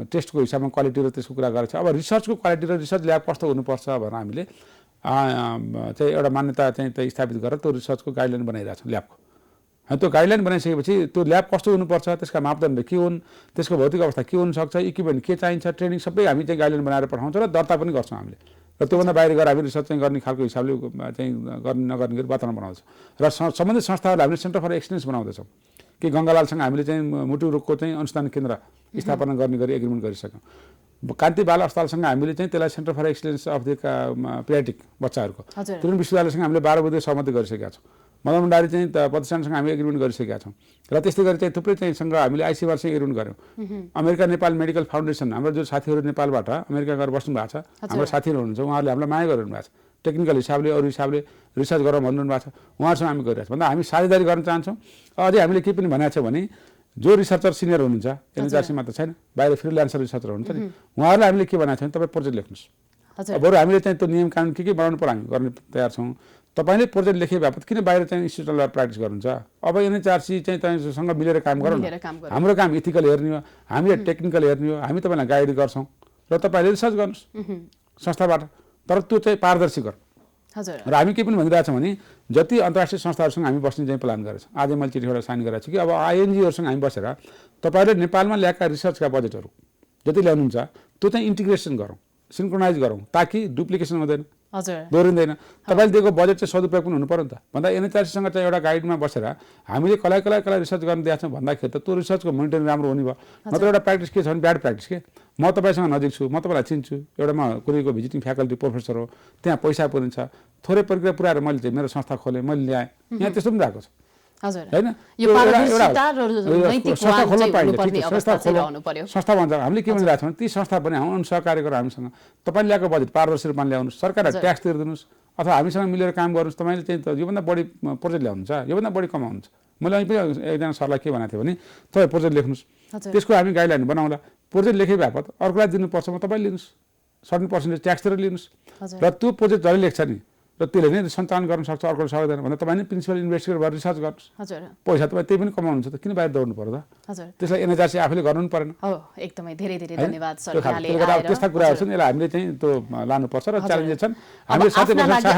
टेस्टको हिसाबमा क्वालिटी र त्यसको कुरा गरेको छ। अब रिसर्चको क्वालिटी र रिसर्च ल्याब कस्तो हुनुपर्छ भनेर हामीले चाहिँ एउटा मान्यता चाहिँ स्थापित गरेर त्यो रिसर्चको गाइडलाइन बनाइरहेको छौँ ल्याबको। त्यो गाइडलाइन बनाइसकेपछि त्यो ल्याब कस्तो हुनुपर्छ, त्यसका मापदण्ड के हुन्, त्यसको भौतिक अवस्था के हुनसक्छ, इक्विपमेन्ट के चाहिन्छ, ट्रेनिङ सबै हामी चाहिँ गाइडलाइन बनाएर पठाउँछौँ र दर्ता पनि गर्छौँ हामीले। र त्योभन्दा बाहिर गएर हामी रिसर्च चाहिँ गर्ने खालको हिसाबले चाहिँ गर्ने नगर्ने गरी वातावरण बनाउँछौँ। र सम्बन्धित संस्थाहरूलाई हामीले सेन्टर फर एक्सलेन्स बनाउँदैछौँ कि गङ्गालालसँग हामीले चाहिँ मुटु रोगको चाहिँ अनुसन्धान केन्द्र स्थापना गर्ने गरी एग्रिमेन्ट गरिसक्यौँ। कान्ति बाल अस्पतालसँग हामीले चाहिँ त्यसलाई centre for excellence of the pediatric बच्चाहरूको तुरुन विश्वविद्यालयसँग हामीले 12 बुधे सहमति गरिसकेका छौँ। मदन भण्डारी चाहिँ प्रतिष्ठानसँग हामी एग्रिमेन्ट गरिसकेका छौँ। र त्यस्तै गरी चाहिँ थुप्रै चाहिँसँग हामीले आइसिएमआरसँग एग्रिमेन्ट गऱ्यौँ। अमेरिका नेपाल मेडिकल फाउन्डेसन हाम्रो जो साथीहरू नेपालबाट अमेरिका गएर बस्नु भएको छ, हाम्रो साथीहरू हुनुहुन्छ, उहाँहरूले हामीलाई माया गरिरहनु भएको छ। टेक्निकल हिसाबले अरू हिसाबले रिसर्च गरेर भन्नु भएको छ, उहाँहरूसँग हामी गरिरहेको छौँ। भन्दा हामी साझेदारी गर्न चाहन्छौँ। अझै हामीले के पनि भनेको छ भने जो रिसर्चर सिनियर हुनुहुन्छ एनएचआरसीमा त छैन, बाहिर फ्रिल्यान्सर रिसर्चर हुनुहुन्छ नि, उहाँहरूले हामीले के भनेको छ भने तपाईँ प्रोजेक्ट लेख्नुहोस्। बरु हामीले चाहिँ त्यो नियम कानुन के बनाउनु पर्यो हामी गर्ने तयार छौँ। तपाईँले प्रोजेक्ट लेखे बापत किन बाहिर चाहिँ इन्स्टिट्युटमा प्र्याक्टिस गर्नुहुन्छ। अब एनएचआरसी चाहिँ तपाईँसँग मिलेर काम गरौँ। हाम्रो काम इथिकल हेर्ने हो, हामीले टेक्निकल हेर्ने हो, हामी तपाईँलाई गाइड गर्छौँ र तपाईँले रिसर्च गर्नुहोस् संस्थाबाट, तर त्यो चाहिँ पारदर्शी गरौँ। हजुर र हामी के पनि भनिरहेको छौँ भने जति अन्तर्राष्ट्रिय संस्थाहरूसँग हामी बस्ने चाहिँ प्लान गरेको छौँ। आज मैले चिठी एउटा साइन गरेको छु कि अब आइएनजीहरूसँग हामी बसेर तपाईँहरूले नेपालमा ल्याएका रिसर्चका बजेटहरू जति ल्याउनुहुन्छ त्यो चाहिँ इन्टिग्रेसन गरौँ, सिन्क्रोनाइज गरौँ, ताकि डुप्लिकेसन हुँदैन, हजुर दोहोरिँदैन। तपाईँले दिएको बजेट चाहिँ सदुपयोग पनि हुनु पर्यो नि त। भन्दा एनएचआरसीसँग चाहिँ एउटा गाइडमा बसेर हामीले कसलाई रिसर्च गर्न दिएको छौँ भन्दाखेरि त त्यो रिसर्चको मोनिटरिङ राम्रो हुने भयो। नत्र एउटा प्र्याक्टिस के छ भने ब्याड प्र्याक्टिस के, म तपाईँसँग नजिक छु, म तपाईँलाई चिन्छु, एउटा म कुनैको भिजिटिङ फ्याकल्टी प्रोफेसर हो, त्यहाँ पैसा पुरिन्छ, थोरै प्रक्रिया पुऱ्याएर मैले चाहिँ मेरो संस्था खोलेँ, मैले ल्याएँ, यहाँ त्यस्तो पनि भएको छ हजुर होइन। यो पारदर्शिता र नैतिक संस्था खोल्न पाइन्छ, अवस्था चाहिँ रहनु पर्यो। संस्था भन्छ हामीले के भनिरहेको छौँ, ती संस्था पनि आउनु सहकार्य गरौँ हामीसँग। तपाईँले ल्याएको बजेट पारदर्शी रूपमा ल्याउनुहोस्, सरकारलाई ट्याक्स तिर्दिनुहोस्, अथवा हामीसँग मिलेर काम गर्नुहोस्। तपाईँले चाहिँ योभन्दा बढी प्रोजेक्ट ल्याउनुहुन्छ, योभन्दा बढी कमाउनुहुन्छ। मैले अहिले पनि एकजना सरलाई के भनेको थिएँ भने तपाईँ प्रोजेक्ट लेख्नुहोस्, त्यसको हामी गाइडलाइन बनाउँला, प्रोजेक्ट लेखे बापत अर्कोलाई दिनुपर्छ, म तपाईँ लिनुहोस्, सर्टेन पर्सेन्टेज ट्याक्स तिरेर लिनुहोस्। र त्यो प्रोजेक्ट जसले लेख्छ नि र त्यसले नै सञ्चालन गर्न सक्छ, अर्कोले सक्दैन भन्दा तपाईँ नै प्रिन्सिपल इन्भेस्टिगेटर भएर रिसर्च गर्नुहोस्। हजुर पैसा तपाईँ त्यही पनि कमाउनुहुन्छ त किन बाहिर दौड्नु पर्यो त? हजुर त्यसलाई एनएचआरसी आफैले गर्नु परेन हो। एकदमै धेरै धेरै धन्यवाद सर। त्यस्ता कुराहरू छन्, यसलाई हामीले चाहिँ त्यो लानुपर्छ र च्यालेन्जेस छन्। हामीले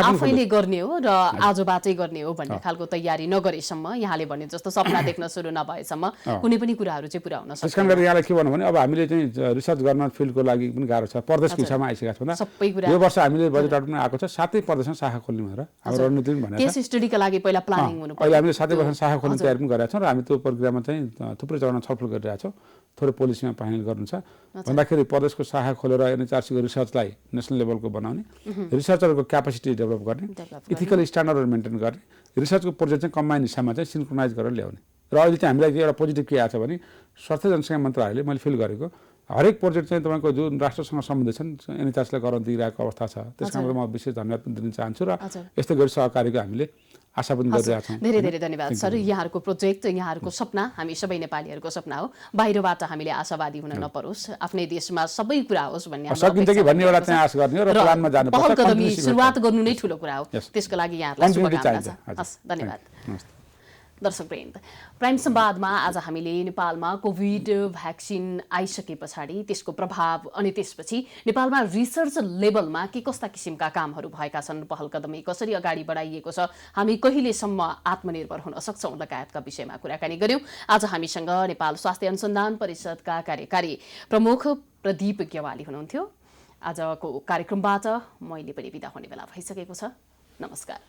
आफैले गर्ने हो र आजबाटै गर्ने हो भन्ने खालको तयारी नगरेसम्म, यहाँले भने जस्तो सपना देख्न सुरु नभएसम्म कुनै पनि कुराहरू चाहिँ पुरा हुन सक्दैन। त्यसकारण गरेर यहाँलाई के भन्नु भने अब हामीले चाहिँ रिसर्च गर्न फिल्डको लागि पनि गाह्रो छ, परदेशको हिसाबमा आइसकेका छौँ। सबै कुरा यो वर्ष हामीले बजेट पनि आएको छ, 7 प्रदेशमा शाखा खोल्ने भनेर हाम्रो रणनीति पनि भनेको छ। केस स्टडीका लागि पहिला प्लानिङ हुनु पर्यो। अहिले हामीले 7 शाखा खोल्ने तयारी पनि गरेका छौँ र हामी त्यो प्रक्रियामा चाहिँ थुप्रै चरणमा छलफल गरिरहेका छौँ। थोरै पोलिसीमा फाइनल गर्नु छ भन्दाखेरि प्रदेशको शाखा खोलेर एनएचआरसीको रिसर्चलाई नेसनल लेभलको बनाउने, रिसर्चरको क्यापासिटी डेभलप गर्ने, इथिकल स्ट्यान्डर्डहरू मेन्टेन गर्ने, रिसर्चको प्रोजेक्ट चाहिँ कम्बाइन हिस्सामा चाहिँ सिन्क्रोनाइज गरेर ल्याउने। र अहिले चाहिँ हामीलाई एउटा पोजिटिभ के आएको छ भने स्वास्थ्य जनसङ्ख्या मन्त्रालयले मैले फिल गरेको हरेक प्रोजेक्ट चाहिँ तपाईँको जुन राष्ट्रसँग सम्बन्धित छन् एनएचआरसीलाई गर्न दिइरहेको अवस्था छ। त्यस कारणले म विशेष धन्यवाद पनि दिन चाहन्छु र यस्तै गरी सहकारीको हामीले आशा पनि गरिरहेका छौँ। धेरै धेरै धन्यवाद सर। यहाँहरूको प्रोजेक्ट, यहाँहरूको सपना हामी सबै नेपालीहरूको सपना हो। बाहिरबाट हामीले आशावादी हुन नपरोस्, आफ्नै देशमा सबै कुरा होस् भन्ने सकिन्छ कि भन्ने एउटा चाहिँ आश गर्ने हो र प्लानमा जानुपर्छ। पहल कदमी सुरुवात गर्नु नै ठुलो कुरा हो। त्यसको लागि यहाँहरूलाई शुभकामना छ। हस्, धन्यवाद। दर्शकवृन्द, प्राइम संवादमा आज हामीले नेपालमा कोभिड भ्याक्सिन आइसके पछाडि त्यसको प्रभाव अनि त्यसपछि नेपालमा रिसर्च लेभलमा के कस्ता किसिमका कामहरू भएका छन्, पहल कदमी कसरी अगाडि बढाइएको छ, हामी कहिलेसम्म आत्मनिर्भर हुन सक्छौँ लगायतका विषयमा कुराकानी गर्यौँ। आज हामीसँग नेपाल स्वास्थ्य अनुसन्धान परिषदका कार्यकारी प्रमुख प्रदीप गेवाली हुनुहुन्थ्यो। आजको कार्यक्रमबाट मैले पनि बिदा हुने बेला भइसकेको छ। नमस्कार।